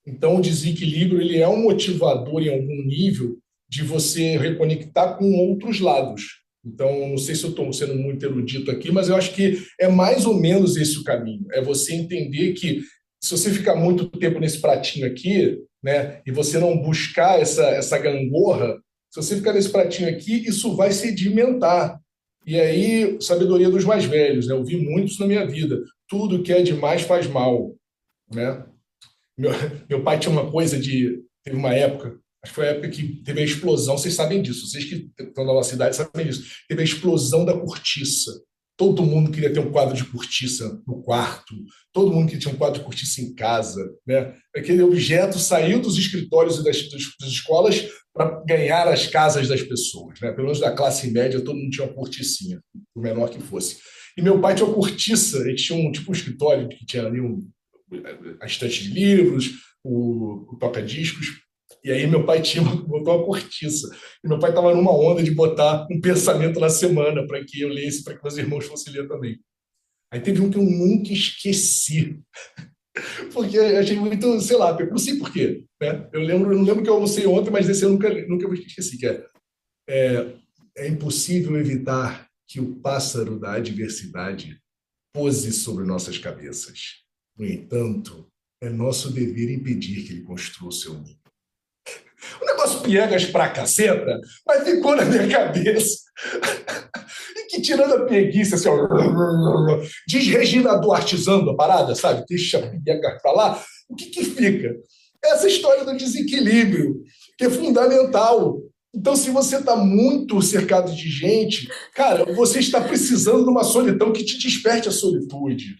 Então, o desequilíbrio ele é um motivador em algum nível de você reconectar com outros lados. Então, não sei se eu estou sendo muito erudito aqui, mas eu acho que é mais ou menos esse o caminho. É você entender que se você ficar muito tempo nesse pratinho aqui, né, e você não buscar essa gangorra, se você ficar nesse pratinho aqui, isso vai sedimentar. E aí, sabedoria dos mais velhos, né? Eu vi muito isso na minha vida. Tudo que é demais faz mal, né? Meu, meu pai tinha uma coisa de. Teve uma época, acho que foi a época que teve a explosão, vocês sabem disso, vocês que estão na nossa cidade sabem disso. Teve a explosão da cortiça. Todo mundo queria ter um quadro de cortiça no quarto, todo mundo queria ter um quadro de cortiça em casa. Né? Aquele objeto saiu dos escritórios e das escolas para ganhar as casas das pessoas. Né? Pelo menos da classe média, todo mundo tinha uma corticinha, o menor que fosse. E meu pai tinha uma cortiça, ele tinha tipo um escritório que tinha ali a estante de livros, o toca-discos. E aí meu pai botou uma cortiça. E meu pai estava numa onda de botar um pensamento na semana para que eu lesse, para que meus irmãos fossem ler também. Aí teve um que eu nunca esqueci, porque eu achei muito, sei lá, eu não sei por quê. Né? Eu não lembro que eu almocei ontem, mas esse eu nunca me esqueci, que é impossível evitar que o pássaro da adversidade pose sobre nossas cabeças. No entanto, É nosso dever impedir que ele construa o seu mundo. O negócio piegas pra caceta, mas ficou na minha cabeça. E que tirando a preguiça, assim, ó, diz Regina Duartezando a parada, sabe? Deixa a piega pra lá. O que fica? Essa história do desequilíbrio, que é fundamental. Então, se você está muito cercado de gente, cara, você está precisando de uma solidão que te desperte a solitude.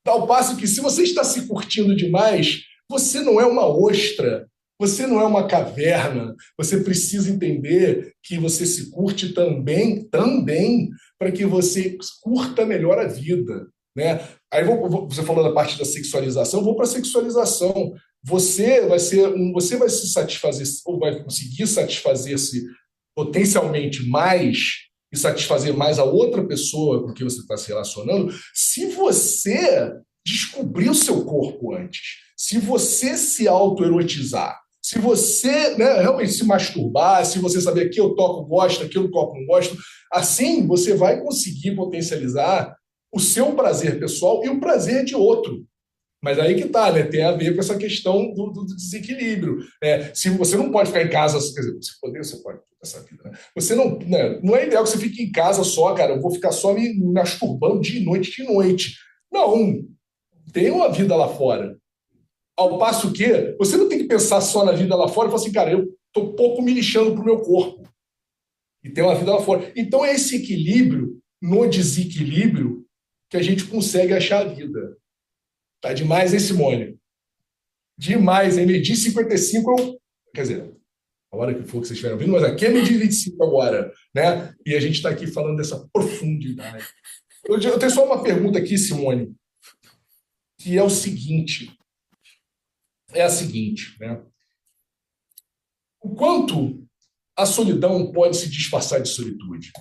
Ao passo que, se você está se curtindo demais, você não é uma ostra, você não é uma caverna. Você precisa entender que você se curte também, para que você curta melhor a vida, né? Aí você falou da parte da sexualização, vou para a sexualização. Você vai se satisfazer ou vai conseguir satisfazer-se potencialmente mais e satisfazer mais a outra pessoa com quem você está se relacionando, se você descobrir o seu corpo antes, se você se autoerotizar, se você, né, realmente se masturbar, se você saber que eu toco, gosto, aquilo eu toco, não gosto, assim você vai conseguir potencializar o seu prazer pessoal e o prazer de outro. Mas aí que tá, né? Tem a ver com essa questão do desequilíbrio. Né? Se você não pode ficar em casa, quer dizer, se poder, você pode essa vida, né? Você não, né? Não é ideal que você fique em casa só, cara. Eu vou ficar só me masturbando de noite de noite. Não, tem uma vida lá fora. Ao passo que você não tem que pensar só na vida lá fora e falar assim, cara, eu tô pouco me lixando pro meu corpo. E tem uma vida lá fora. Então é esse equilíbrio no desequilíbrio que a gente consegue achar a vida. Tá demais, hein, Simone? Demais, hein? Medir 55, quer dizer, a hora que for que vocês estiverem ouvindo, mas aqui é medir 25 agora, né? E a gente está aqui falando dessa profundidade. Eu tenho só uma pergunta aqui, Simone, que é o seguinte, é a seguinte, né? O quanto a solidão pode se disfarçar de solitude?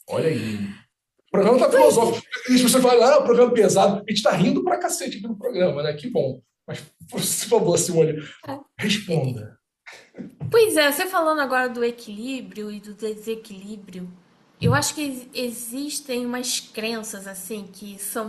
Olha aí, hein? O programa está filosófico. As pessoas falam, ah, o programa é pesado. A gente está rindo pra cacete aqui no programa, né? Que bom. Mas, por favor, Simone, responda. Pois é, você falando agora do equilíbrio e do desequilíbrio, eu acho que existem umas crenças assim que são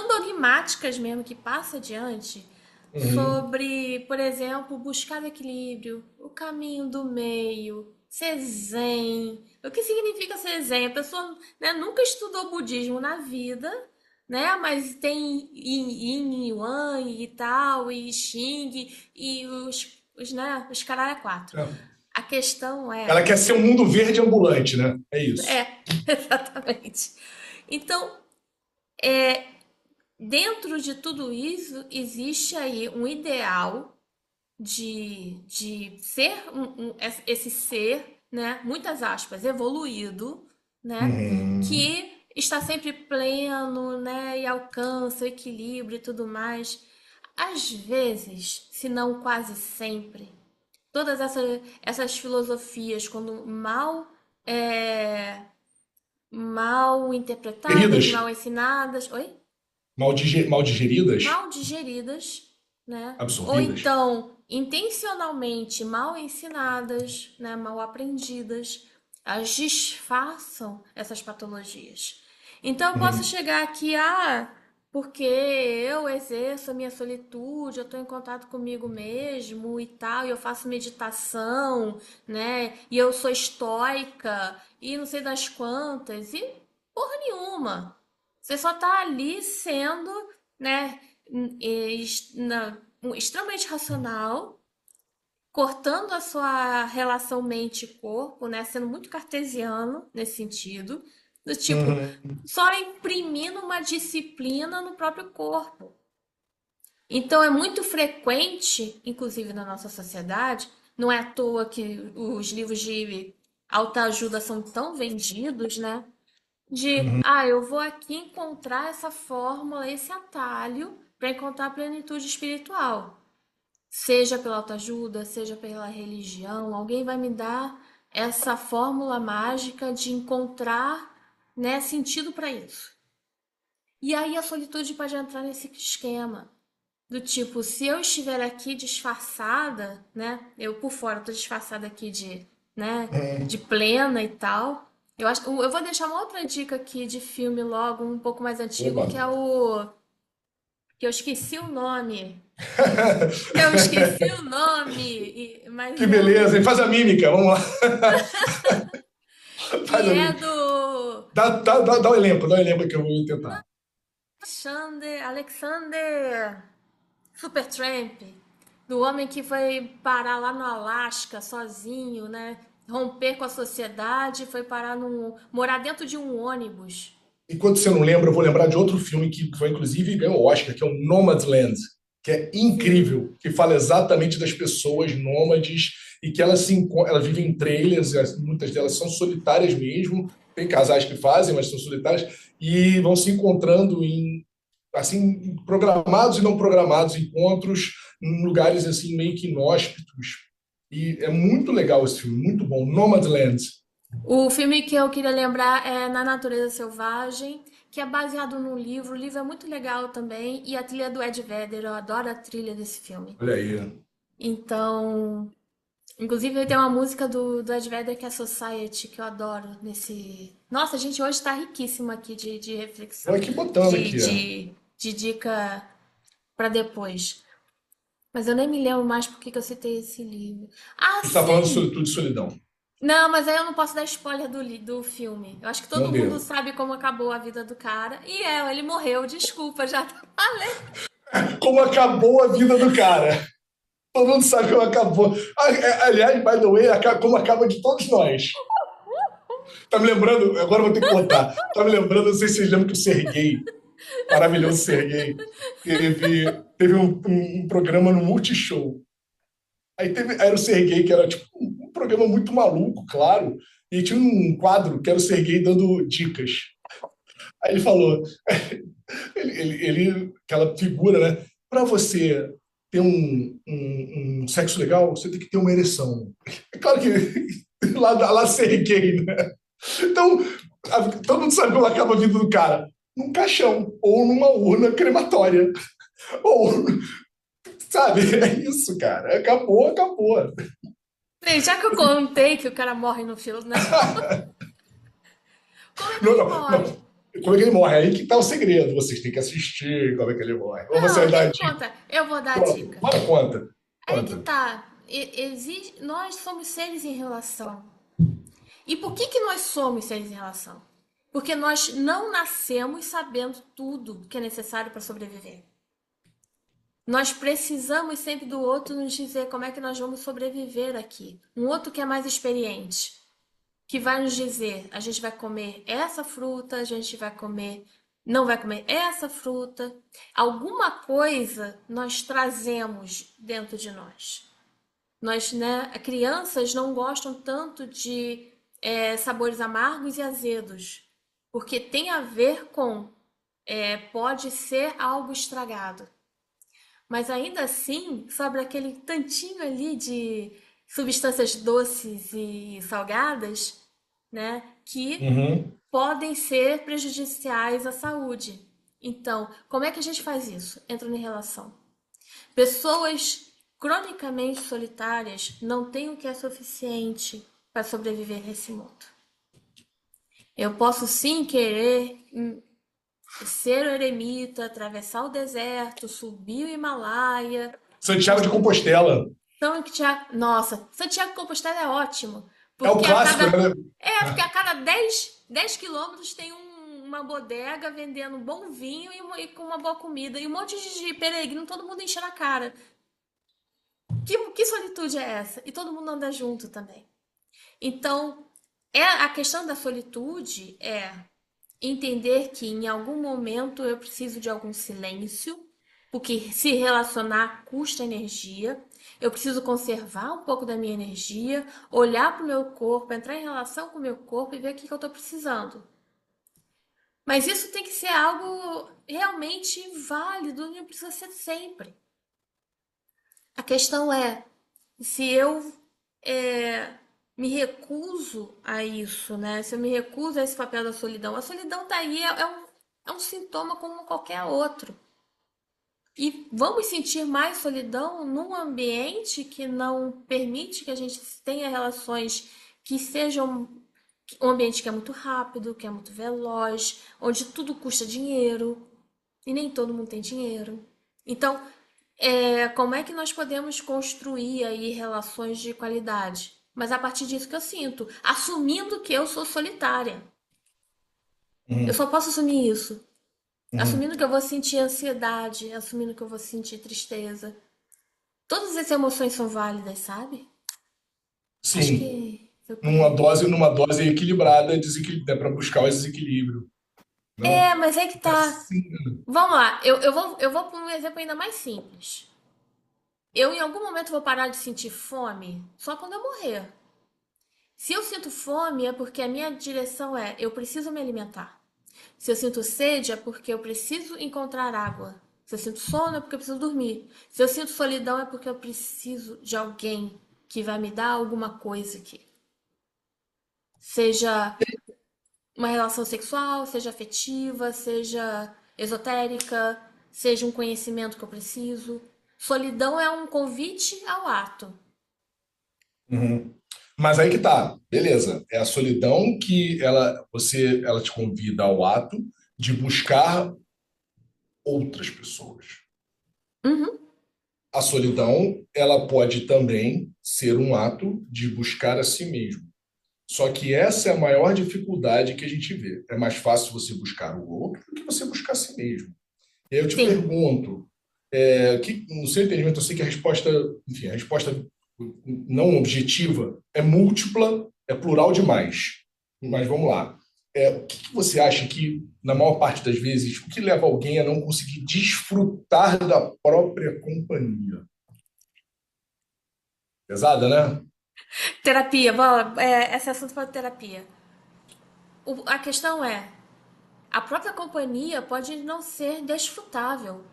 dogmáticas mesmo, que passa adiante Uhum. sobre, por exemplo, buscar o equilíbrio, o caminho do meio, ser zen. O que significa ser zen? A pessoa, né, nunca estudou budismo na vida, né? Mas tem yin e yang e tal, e xing e os caralho é quatro. É. A questão Ela quer ser um mundo verde ambulante, né? É isso. exatamente. Então, é, dentro de tudo isso, existe aí um ideal de ser esse ser, né? Muitas aspas, evoluído, né? Uhum. Que está sempre pleno, né? E alcança o equilíbrio e tudo mais. Às vezes, se não quase sempre, todas essas filosofias, quando é, mal interpretadas, Feridas? mal ensinadas, oi? Mal digeridas? Mal digeridas, né? Ou Absorvidas? então intencionalmente mal ensinadas, né? Mal aprendidas, elas disfarçam essas patologias. Então eu posso Uhum. chegar aqui, ah, porque eu exerço a minha solitude, eu estou em contato comigo mesmo e tal, e eu faço meditação, né? E eu sou estoica e não sei das quantas, e porra nenhuma. Você só tá ali sendo, né, extremamente racional, cortando a sua relação mente-corpo, né, sendo muito cartesiano nesse sentido, do tipo, Uhum. só imprimindo uma disciplina no próprio corpo. Então é muito frequente, inclusive na nossa sociedade, não é à toa que os livros de autoajuda são tão vendidos, né? De, Uhum. ah, eu vou aqui encontrar essa fórmula, esse atalho para encontrar a plenitude espiritual. Seja pela autoajuda, seja pela religião, alguém vai me dar essa fórmula mágica de encontrar, né, sentido para isso. E aí a solitude pode entrar nesse esquema. Do tipo, se eu estiver aqui disfarçada, né? Eu por fora tô disfarçada aqui né, de Uhum. plena e tal. Eu vou deixar uma outra dica aqui de filme logo, um pouco mais Oba. antigo, que é o que eu esqueci o nome. Eu esqueci o nome, mas Que é beleza, hein? Faz a mímica, vamos lá. Faz que a é mímica. do Dá o elenco que eu vou tentar. Alexander Supertramp, do homem que foi parar lá no Alasca sozinho, né? Romper com a sociedade, foi parar morar dentro de um ônibus. Enquanto você não lembra, eu vou lembrar de outro filme que foi, inclusive, ganhou o Oscar, que é o Nomadland, que é Sim. incrível, que fala exatamente das pessoas nômades e que elas vivem em trailers, muitas delas são solitárias mesmo, tem casais que fazem, mas são solitárias, e vão se encontrando em, assim, programados e não programados encontros em lugares assim meio que inóspitos. E é muito legal esse filme, muito bom. Nomadland. O filme que eu queria lembrar é Na Natureza Selvagem, que é baseado num livro. O livro é muito legal também. E a trilha do Ed Vedder, eu adoro a trilha desse filme. Olha aí. Então, inclusive tem uma música do Ed Vedder que é Society, que eu adoro nesse. Nossa, a gente hoje tá riquíssimo aqui de Estou reflexão, aqui botando aqui, ó. de dica para depois. Mas eu nem me lembro mais por que eu citei esse livro. Ah, A gente está falando de sim! solitude e solidão. Não, mas aí eu não posso dar spoiler do filme. Eu acho que Não todo mundo deu. sabe como acabou a vida do cara. E ele morreu, desculpa, já falei. Como acabou a vida do cara. Todo mundo sabe como acabou. Aliás, by the way, como acaba de todos nós. Tá me lembrando, agora eu vou ter que contar. Tá me lembrando, não sei se vocês lembram que o Serguei, maravilhoso Serguei, teve um programa no Multishow. Era o Serguei, que era tipo um programa muito maluco, claro. E tinha um quadro que era o Serguei dando dicas. Aí ele falou, aquela figura, né? Para você ter um sexo legal, você tem que ter uma ereção. É claro que lá ser gay, né? Então, todo mundo sabe como acaba a vida do cara. Num caixão, ou numa urna crematória. Ou, sabe? É isso, cara. Acabou, acabou. Bem, já que eu contei que o cara morre no filme, não. Como é que Não, ele não, não. morre? Como é que ele morre? Aí que tá o segredo. Vocês têm que assistir como é que ele morre. Ou você Não, vai dar a quem dica. conta? Eu vou dar a Pronto, dica. bora, conta. Aí que Conta. tá. Nós somos seres em relação. E por que nós somos seres em relação? Porque nós não nascemos sabendo tudo que é necessário para sobreviver. Nós precisamos sempre do outro nos dizer como é que nós vamos sobreviver aqui. Um outro que é mais experiente, que vai nos dizer: a gente vai comer essa fruta, a gente vai comer, não vai comer essa fruta. Alguma coisa nós trazemos dentro de nós. Nós, né, crianças não gostam tanto de sabores amargos e azedos, porque tem a ver com pode ser algo estragado. Mas ainda assim, sobra aquele tantinho ali de substâncias doces e salgadas, né, que Uhum. podem ser prejudiciais à saúde. Então, como é que a gente faz isso? Entra em relação. Pessoas cronicamente solitárias não têm o que é suficiente para sobreviver nesse mundo. Eu posso sim querer ser o eremita, atravessar o deserto, subir o Himalaia, Santiago de Compostela. Nossa, Santiago de Compostela é ótimo, É o porque a clássico, cada né? porque a cada dez quilômetros tem uma bodega vendendo um bom vinho e com uma boa comida e um monte de peregrino, todo mundo enchendo a cara. Que solitude é essa? E todo mundo anda junto também. Então, a questão da solitude é entender que em algum momento eu preciso de algum silêncio, porque se relacionar custa energia. Eu preciso conservar um pouco da minha energia, olhar para o meu corpo, entrar em relação com o meu corpo e ver o que eu estou precisando. Mas isso tem que ser algo realmente válido, não precisa ser sempre. A questão é se eu é, me recuso a isso, né? Se eu me recuso a esse papel da solidão, a solidão tá aí, é um sintoma como qualquer outro. E vamos sentir mais solidão num ambiente que não permite que a gente tenha relações que sejam um ambiente que é muito rápido, que é muito veloz, onde tudo custa dinheiro. e nem todo mundo tem dinheiro. Então, como é que nós podemos construir aí relações de qualidade? Mas a partir disso que eu sinto, assumindo que eu sou solitária. Eu Uhum, só posso assumir isso. uhum. Assumindo que eu vou sentir ansiedade, assumindo que eu vou sentir tristeza. Todas as emoções são válidas, sabe? Acho Sim, que foi por aí. numa dose equilibrada, para buscar o desequilíbrio. Não? Mas é que tá. Assim, Vamos lá, eu vou por um exemplo ainda mais simples. Eu em algum momento vou parar de sentir fome só quando eu morrer. Se eu sinto fome é porque a minha direção é eu preciso me alimentar. Se eu sinto sede é porque eu preciso encontrar água. Se eu sinto sono é porque eu preciso dormir. Se eu sinto solidão é porque eu preciso de alguém que vai me dar alguma coisa aqui. Seja uma relação sexual, seja afetiva, seja esotérica, seja um conhecimento que eu preciso. Solidão é um convite ao ato. uhum. Mas aí que tá, beleza. É a solidão que ela te convida ao ato de buscar outras pessoas. Uhum, A solidão, ela pode também ser um ato de buscar a si mesmo. Só que essa é a maior dificuldade que a gente vê. É mais fácil você buscar o outro do que você buscar a si mesmo. E aí eu te sim. pergunto, no seu entendimento, eu sei que a resposta, enfim, a resposta não objetiva é múltipla, é plural demais. Mas vamos lá. O que você acha que, na maior parte das vezes, o que leva alguém a não conseguir desfrutar da própria companhia? Pesada, né? Terapia, esse assunto para terapia. A questão é, a própria companhia pode não ser desfrutável,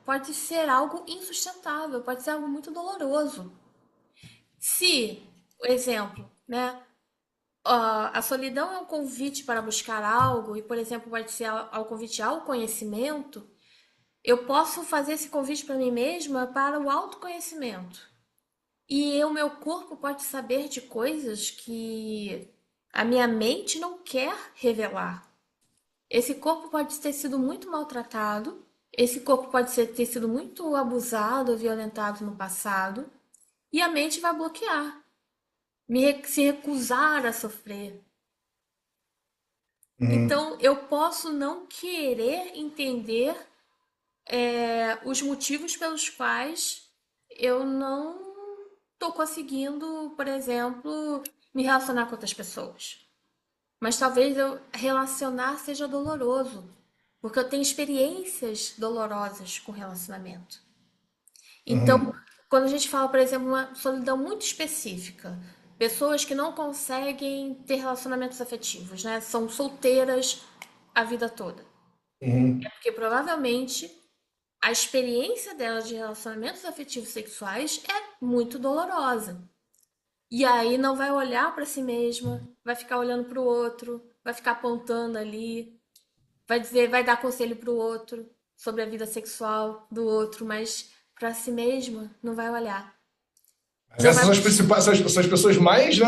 pode ser algo insustentável, pode ser algo muito doloroso. Se, exemplo, né, a solidão é um convite para buscar algo, e, por exemplo, pode ser ao convite ao conhecimento, eu posso fazer esse convite para mim mesma para o autoconhecimento. E o meu corpo pode saber de coisas que a minha mente não quer revelar. Esse corpo pode ter sido muito maltratado, esse corpo pode ter sido muito abusado, violentado no passado, e a mente vai bloquear, se recusar a sofrer. Uhum, Então, eu posso não querer entender os motivos pelos quais eu não estou conseguindo, por exemplo, me relacionar com outras pessoas. Mas talvez eu relacionar seja doloroso, porque eu tenho experiências dolorosas com relacionamento. Então, uhum, quando a gente fala, por exemplo, uma solidão muito específica, pessoas que não conseguem ter relacionamentos afetivos, né? São solteiras a vida toda. uhum, Porque provavelmente a experiência delas de relacionamentos afetivos sexuais é muito dolorosa. E aí não vai olhar para si mesma, vai ficar olhando para o outro, vai ficar apontando ali, vai dizer, vai dar conselho para o outro sobre a vida sexual do outro, mas para si mesma não vai olhar. Mas Não essas vai são as buscar. principais, são as pessoas mais, né,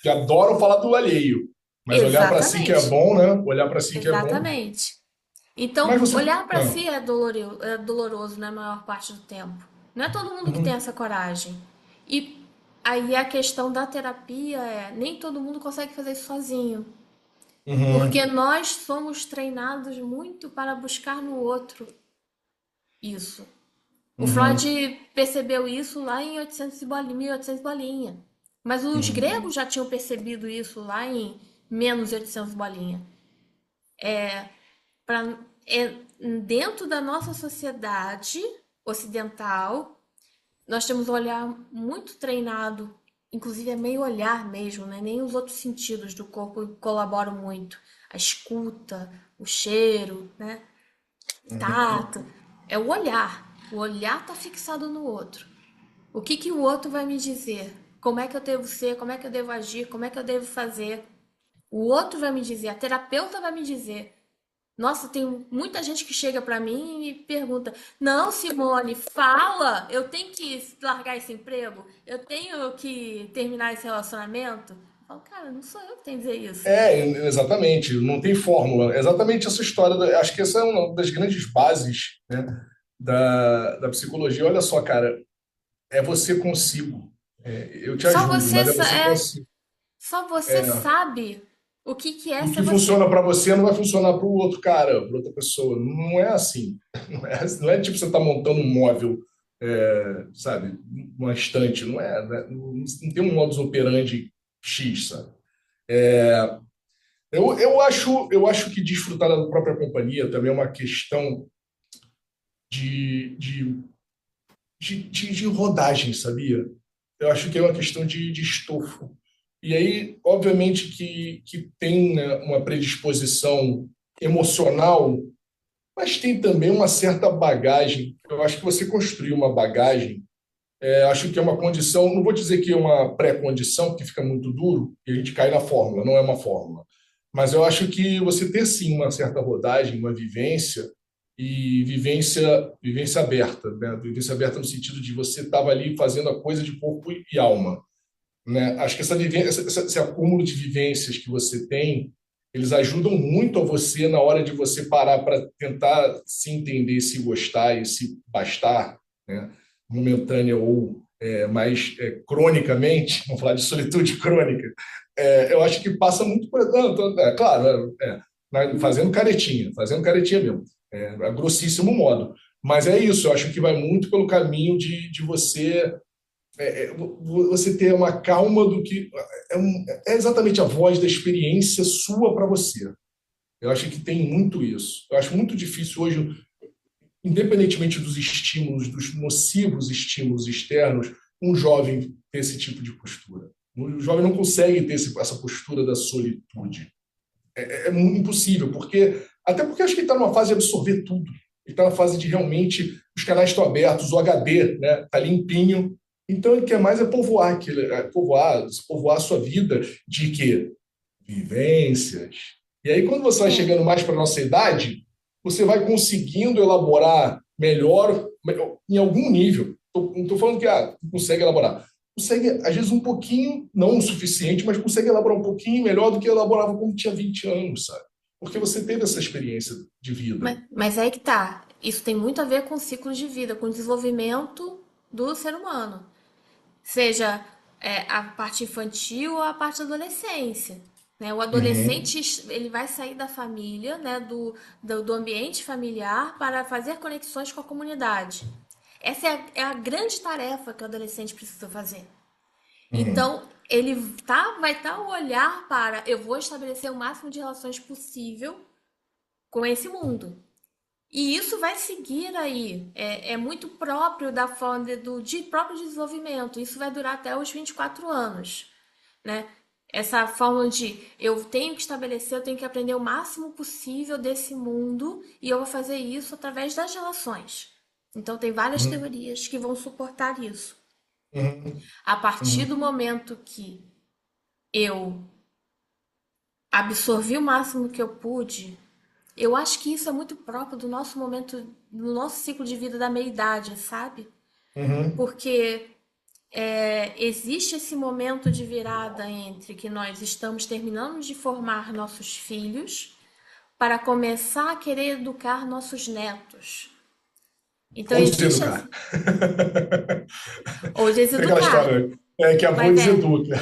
que adoram falar do alheio. Mas olhar para si que é Exatamente. bom, né? Olhar para si que é bom. Exatamente. Mas Então, você. olhar para Ah, si é doloroso na maior parte do tempo. Não é todo mundo que tem uhum, essa coragem. E aí a questão da terapia é, nem todo mundo consegue fazer isso sozinho. Porque uhum, nós somos treinados muito para buscar no outro isso. O uhum, Freud percebeu isso lá em 800 e bolinha, 1800 bolinha. Mas os uhum, gregos já tinham percebido isso lá em menos 800 bolinha. Pra, é, dentro da nossa sociedade ocidental, nós temos um olhar muito treinado, inclusive é meio olhar mesmo, né? Nem os outros sentidos do corpo colaboram muito. A escuta, o cheiro, né? uhum. Tato. É o olhar. O olhar está fixado no outro. O que que o outro vai me dizer? Como é que eu devo ser? Como é que eu devo agir? Como é que eu devo fazer? O outro vai me dizer, a terapeuta vai me dizer. Nossa, tem muita gente que chega pra mim e me pergunta: Não, Simone, fala! Eu tenho que largar esse emprego? Eu tenho que terminar esse relacionamento? falo, cara, não sou eu que tenho que dizer isso. Exatamente, não tem fórmula. É exatamente essa história. Acho que essa é uma das grandes bases, né, da psicologia. Olha só, cara, é você consigo. Eu te Só ajudo, você, mas é você consigo. só você sabe o que que é O ser que você. funciona para você não vai funcionar para o outro cara, para outra pessoa. Não é assim. Não é tipo você está montando um móvel, sabe, uma estante. Não tem um modus operandi X, sabe? Eu acho que desfrutar da própria companhia também é uma questão de, de, de rodagem, sabia? Eu acho que é uma questão de estofo. E aí, obviamente, que tem, né, uma predisposição emocional, mas tem também uma certa bagagem. Eu acho que você construir uma bagagem, acho que é uma condição, não vou dizer que é uma pré-condição, porque fica muito duro e a gente cai na fórmula, não é uma fórmula. Mas eu acho que você ter sim uma certa rodagem, uma vivência, e vivência aberta, né? Vivência aberta no sentido de você estava ali fazendo a coisa de corpo e alma, né? Acho que essa vivência, esse acúmulo de vivências que você tem, eles ajudam muito a você na hora de você parar para tentar se entender, se gostar e se bastar, né? Momentânea ou mais cronicamente, vamos falar de solitude crônica. Eu acho que passa muito por. Não, claro, fazendo caretinha mesmo, a grossíssimo modo. Mas é isso, eu acho que vai muito pelo caminho de você ter uma calma do que é exatamente a voz da experiência sua para você. Eu acho que tem muito isso. Eu acho muito difícil hoje, independentemente dos estímulos, dos nocivos estímulos externos, um jovem ter esse tipo de postura. O jovem não consegue ter essa postura da solitude. É muito impossível, até porque acho que ele está numa fase de absorver tudo. Ele está na fase de realmente os canais estão abertos, o HD, né, está limpinho. Então ele quer mais povoar, povoar a sua vida de quê? Vivências. E aí, quando você vai Sim. chegando mais para a nossa idade, você vai conseguindo elaborar melhor, em algum nível. Não estou falando que não consegue elaborar. Consegue, às vezes, um pouquinho, não o suficiente, mas consegue elaborar um pouquinho melhor do que elaborava quando tinha 20 anos, sabe? Porque você teve essa experiência de vida. Mas aí que tá. Isso tem muito a ver com ciclos de vida, com o desenvolvimento do ser humano. Seja a parte infantil ou a parte da adolescência. Né? O Uhum, adolescente ele vai sair da família, né? Do ambiente familiar para fazer conexões com a comunidade. Essa é a grande tarefa que o adolescente precisa fazer. uhum, Então, vai estar o olhar para eu vou estabelecer o máximo de relações possível com esse mundo. E isso vai seguir aí. É muito próprio da forma de próprio desenvolvimento. Isso vai durar até os 24 anos, né? Essa forma de eu tenho que estabelecer, eu tenho que aprender o máximo possível desse mundo e eu vou fazer isso através das relações. Então tem várias uhum, teorias que vão suportar isso. uhum, A partir do uhum, momento que eu absorvi o máximo que eu pude, eu acho que isso é muito próprio do nosso momento, do nosso ciclo de vida da meia-idade, sabe? uhum. Porque existe esse momento de virada entre que nós estamos terminando de formar nossos filhos para começar a querer educar nossos netos. Então Ou existe deseducar. ou Tem aquela deseducar, história, que avô mas deseduca.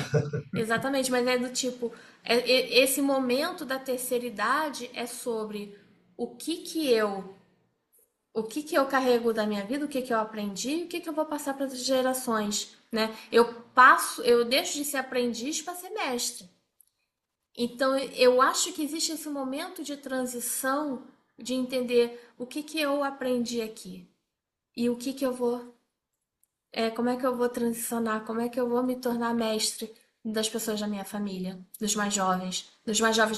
exatamente, mas é do tipo, esse momento da terceira idade é sobre o que que eu carrego da minha vida, o que que eu aprendi, e o que que eu vou passar para as gerações, né? Eu deixo de ser aprendiz para ser mestre. Então, eu acho que existe esse momento de transição de entender o que que eu aprendi aqui e o que que eu vou, como é que eu vou transicionar, como é que eu vou me tornar mestre das pessoas da minha família, dos mais jovens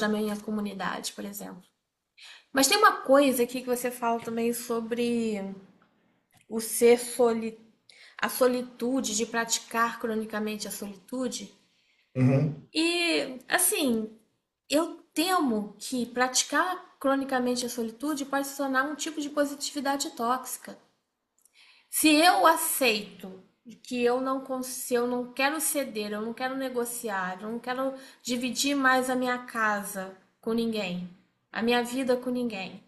da minha comunidade, por exemplo. Mas tem uma coisa aqui que você fala também sobre o ser soli a solitude, de praticar cronicamente a solitude. Uhum. E, assim, eu temo que praticar cronicamente a solitude pode se tornar um tipo de positividade tóxica. Se eu aceito que eu não consigo, eu não quero ceder, eu não quero negociar, eu não quero dividir mais a minha casa com ninguém, a minha vida com ninguém.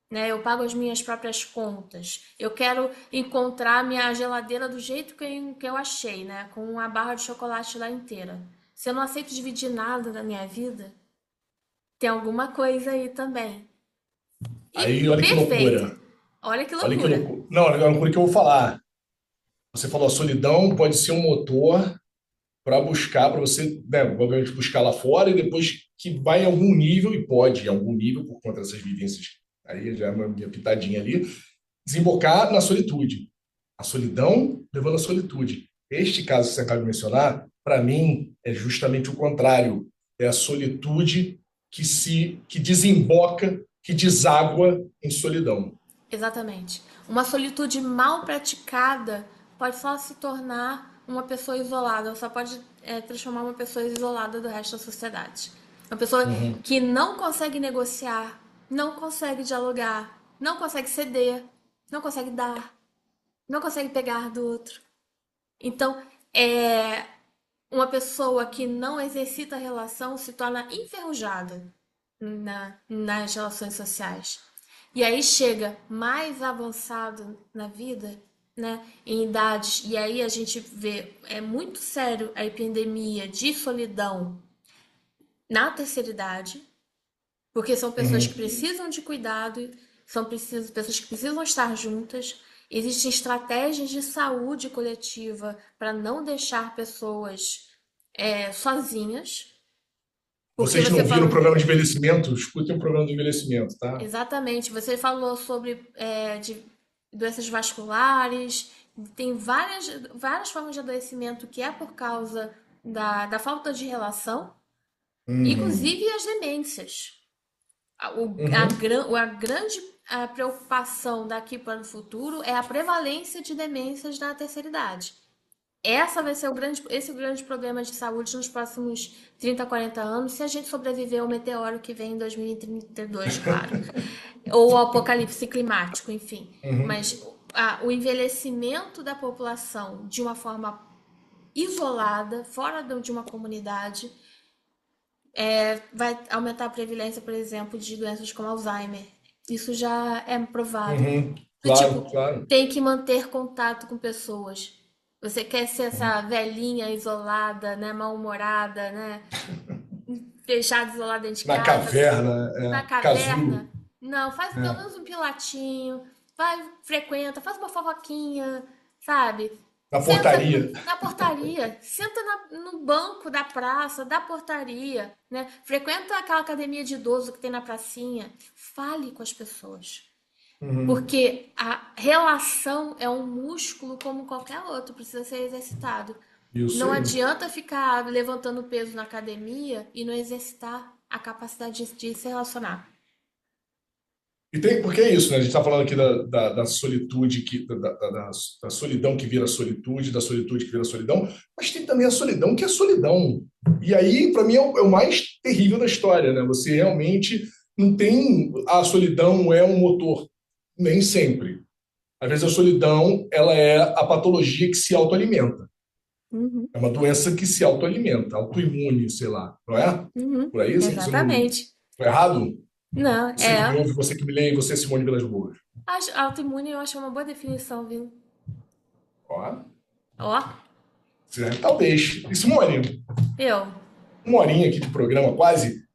Né? Eu pago as minhas próprias contas. Eu quero encontrar minha geladeira do jeito que eu achei, né? Com uma barra de chocolate lá inteira. Se eu não aceito dividir nada da minha vida, tem alguma coisa aí também. E Aí, olha que perfeito. loucura. Olha que Olha que loucura. loucura. Não, olha que loucura que eu vou falar. Você falou, a solidão pode ser um motor para buscar, para você, né, obviamente, buscar lá fora e depois que vai em algum nível, e pode em algum nível, por conta dessas vivências, aí já é uma minha pitadinha ali, desembocar na solitude. A solidão levando à solitude. Este caso que você acaba de mencionar, para mim, é justamente o contrário. É a solitude que desemboca, que deságua em solidão. Exatamente. Uma solitude mal praticada pode só se tornar uma pessoa isolada, só pode transformar uma pessoa isolada do resto da sociedade. Uma pessoa Uhum. que não consegue negociar, não consegue dialogar, não consegue ceder, não consegue dar, não consegue pegar do outro. Então, é uma pessoa que não exercita a relação se torna enferrujada nas relações sociais. E aí chega mais avançado na vida, né, em idades, e aí a gente vê, é muito sério a epidemia de solidão na terceira idade, porque são pessoas que Uhum. precisam de cuidado, pessoas que precisam estar juntas. Existem estratégias de saúde coletiva para não deixar pessoas sozinhas, porque Vocês que não você viram o falou. programa de envelhecimento, escutem o programa de envelhecimento, tá? Exatamente. Você falou sobre de doenças vasculares, tem várias formas de adoecimento que é por causa da falta de relação, Uhum. inclusive as demências. Uhum. A grande preocupação daqui para o futuro é a prevalência de demências na terceira idade. Esse é o grande problema de saúde nos próximos 30, 40 anos, se a gente sobreviver ao meteoro que vem em 2032, claro. Ou ao apocalipse climático, enfim. Uhum. Mas o envelhecimento da população de uma forma isolada, fora de uma comunidade, vai aumentar a prevalência, por exemplo, de doenças como Alzheimer. Isso já é provado. Uhum. Do Claro, tipo, claro. tem que manter contato com pessoas. Você quer ser Uhum. essa velhinha isolada, né, mal-humorada, né, fechada, isolada dentro de Na casa, caverna, na casulo, caverna? Não, faz pelo é, menos um pilatinho, vai, frequenta, faz uma fofoquinha, sabe? na Senta portaria. na portaria, senta no banco da praça, da portaria, né? Frequenta aquela academia de idoso que tem na pracinha. Fale com as pessoas. Uhum. Porque a relação é um músculo como qualquer outro, precisa ser exercitado. Isso Não aí. adianta ficar levantando peso na academia e não exercitar a capacidade de se relacionar. E tem, porque é isso, né? A gente está falando aqui da solitude, da solidão que vira solitude, da solitude que vira solidão, mas tem também a solidão que é solidão. E aí, para mim, é o mais terrível da história, né? Você realmente não tem. A solidão é um motor. Nem sempre. Às vezes a solidão, ela é a patologia que se autoalimenta. Uhum, É uma doença que se autoalimenta, autoimune, sei lá, não é? uhum, Por aí, você não. exatamente. Tô errado? Não, Você que me ouve, você que me lê, você, Simone Vilas Boas. autoimune eu acho uma boa definição, viu? Ó, Ó, talvez. E Simone, eu. uma horinha aqui de programa, quase.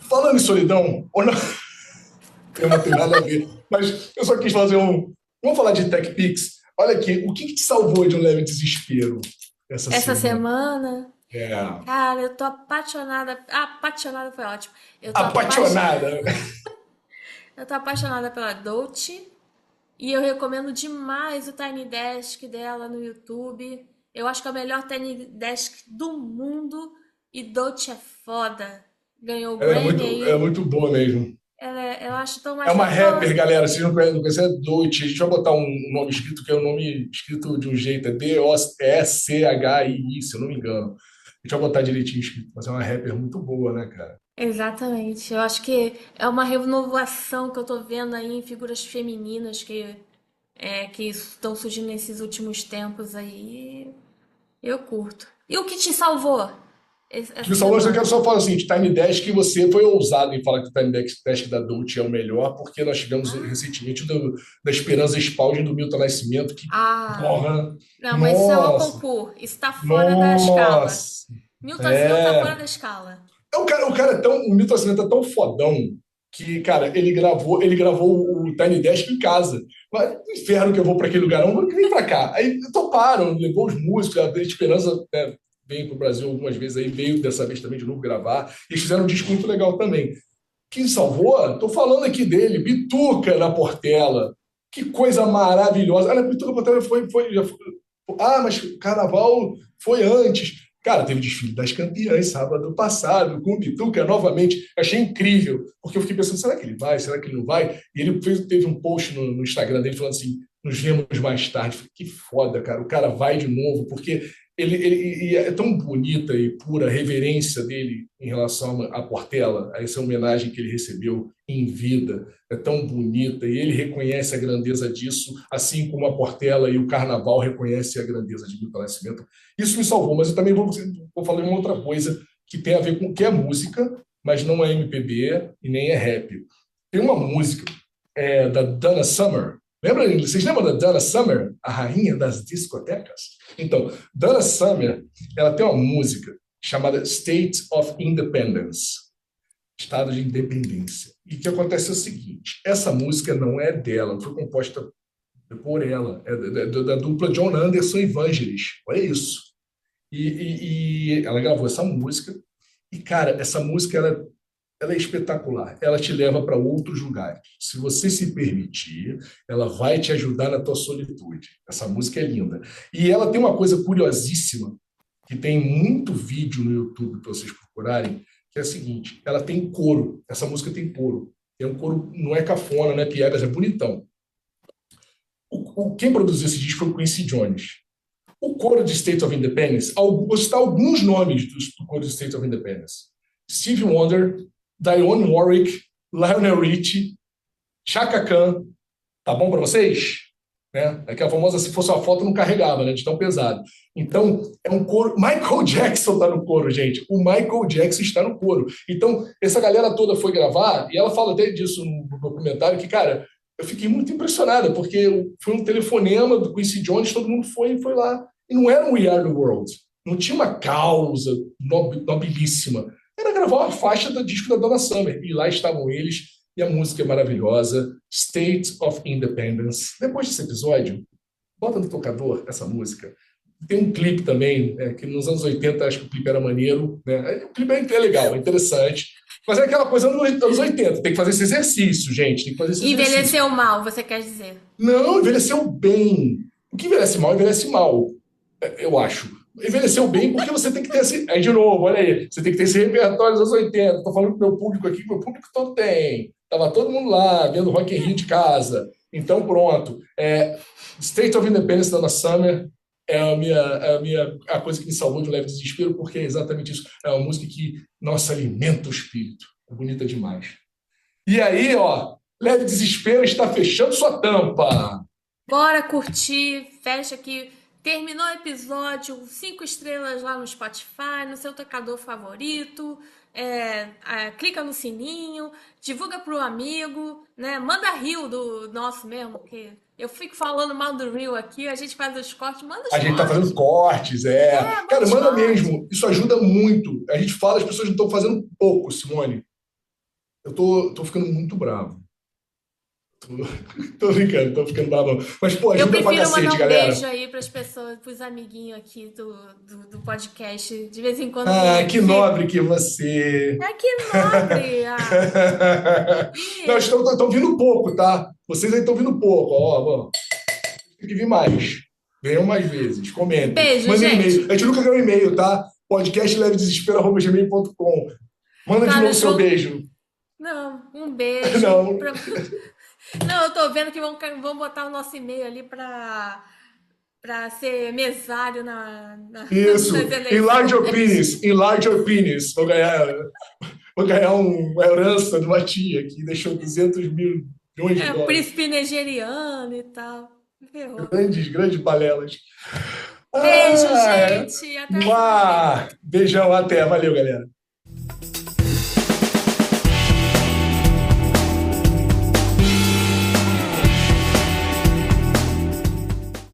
Falando em solidão, ou não, não tem nada a ver, mas eu só quis fazer um. Vamos falar de TechPix. Olha aqui, o que te salvou de um leve desespero essa Essa semana? semana, É, cara, eu tô apaixonada. Apaixonada foi ótimo. apaixonada. Eu tô apaixonada pela Dolce. E eu recomendo demais o Tiny Desk dela no YouTube. Eu acho que é o melhor Tiny Desk do mundo. E Dolce é foda. Ganhou o Ela Grammy é aí. muito boa mesmo. Eu acho tão É uma rapper, maravilhosa. galera. Vocês não conhecem, é Dolce. A gente vai botar um nome escrito que é um nome escrito de um jeito. É Doschii, se eu não me engano. A gente vai botar direitinho escrito. Mas é uma rapper muito boa, né, cara? Exatamente. Eu acho que é uma renovação que eu tô vendo aí em figuras femininas que que estão surgindo nesses últimos tempos aí, eu curto. E o que te salvou essa Que salvou, eu quero semana? só falar assim, de Tiny Desk, que você foi ousado em falar que o Tiny Desk da Dolce é o melhor, porque nós tivemos recentemente da Esperança Spalding do Milton Nascimento, que, Ah, porra, não, mas isso é um nossa, concurso. Isso tá fora da escala. nossa, Milton Nascimento tá fora é. da escala. O cara é tão, o Milton Nascimento é tão fodão que, cara, ele gravou o Tiny Desk em casa. Mas que inferno que eu vou para aquele lugar, não, vem para cá. Aí toparam, levou os músicos, a Esperança, né, veio para o Brasil algumas vezes, aí veio dessa vez também de novo gravar. E eles fizeram um disco muito legal também. Quem salvou? Tô falando aqui dele, Bituca na Portela. Que coisa maravilhosa. Olha, Bituca na Portela já foi. Ah, mas o carnaval foi antes. Cara, teve desfile das campeãs sábado passado, com o Bituca novamente. Achei incrível, porque eu fiquei pensando, será que ele vai? Será que ele não vai? E ele teve um post no Instagram dele falando assim, nos vemos mais tarde. Falei, que foda, cara. O cara vai de novo, porque e é tão bonita e pura a reverência dele em relação à Portela, a essa homenagem que ele recebeu em vida. É tão bonita e ele reconhece a grandeza disso, assim como a Portela e o Carnaval reconhecem a grandeza de Milton Nascimento. Isso me salvou, mas eu também vou falar uma outra coisa que tem a ver com que é música, mas não é MPB e nem é rap. Tem uma música da Donna Summer. Vocês lembram da Donna Summer, a rainha das discotecas? Então, Donna Summer, ela tem uma música chamada State of Independence, Estado de Independência. E o que acontece é o seguinte: essa música não é dela, foi composta por ela, é da dupla John Anderson e Vangelis. Olha isso. E ela gravou essa música. E, cara, essa música ela é espetacular. Ela te leva para outros lugares. Se você se permitir, ela vai te ajudar na tua solitude. Essa música é linda. E ela tem uma coisa curiosíssima, que tem muito vídeo no YouTube para vocês procurarem, que é a seguinte: ela tem coro. Essa música tem coro. Tem um coro, não é cafona, não é piegas, é bonitão. Quem produziu esse disco foi o Quincy Jones. O coro de State of Independence, vou citar alguns nomes do coro de State of Independence: Stevie Wonder, Dionne Warwick, Lionel Richie, Chaka Khan. Tá bom para vocês? Né? Aquela famosa, se fosse uma foto, não carregava, né? De tão pesado. Então, é um coro. Michael Jackson está no coro, gente. O Michael Jackson está no coro. Então, essa galera toda foi gravar, e ela fala até disso no documentário, que, cara, eu fiquei muito impressionada, porque foi um telefonema do Quincy Jones, todo mundo foi lá. E não era um We Are the World. Não tinha uma causa nobilíssima. Era gravar uma faixa do disco da Donna Summer. E lá estavam eles, e a música é maravilhosa, State of Independence. Depois desse episódio, bota no tocador essa música. Tem um clipe também, que nos anos 80 acho que o clipe era maneiro. Né? O clipe é legal, é interessante. Mas é aquela coisa dos anos 80, tem que fazer esse exercício, gente, tem que fazer esse exercício. Envelheceu mal, você quer dizer? Não, envelheceu bem. O que envelhece mal, eu acho. Envelheceu bem porque você tem que ter esse. Aí, de novo, olha aí, você tem que ter esse repertório dos anos 80. Estou falando para o meu público aqui, meu público todo tem. Estava todo mundo lá, vendo Rock in Rio de casa. Então, pronto. State of Independence da Donna Summer a coisa que me salvou de um leve desespero, porque é exatamente isso. É uma música que, nossa, alimenta o espírito. É bonita demais. E aí, ó, leve desespero está fechando sua tampa. Bora curtir, fecha aqui. Terminou o episódio, 5 estrelas lá no Spotify, no seu tocador favorito. Clica no sininho, divulga pro amigo, né? Manda reel do nosso mesmo, que eu fico falando mal do reel aqui, a gente faz os cortes, manda os A gente está fazendo cortes. cortes, Manda Cara, os manda cortes. mesmo. Isso ajuda muito. A gente fala, as pessoas não estão fazendo pouco, Simone. Eu tô ficando muito bravo. Tô brincando, tô ficando bravo. Mas, pô, Eu ajuda pra prefiro mandar cacete, um beijo galera. aí pras pessoas, pros amiguinhos aqui do podcast. De vez em quando Ah, que fica. nobre que você. É que nobre! Não, E estão vindo pouco, tá? Vocês aí estão vindo pouco. Ó. Tem que vir mais. Venham mais vezes. Comentem. beijo, Mandem e-mail. gente. A gente nunca ganhou e-mail, tá? Podcastlevedesespero@gmail.com. Manda de Claro, novo seu João. beijo. Não, um beijo. Não. Não, eu tô vendo que vão botar o nosso e-mail ali pra ser mesário nas Isso. Enlarge your eleições. penis. Enlarge your penis. Vou ganhar uma herança de uma tia que deixou 200 mil milhões de É, dólares. príncipe nigeriano e tal. Ferrou. Grandes balelas. Beijo, Ah, é. gente. Até a próxima vez. Beijão, até. Valeu, galera.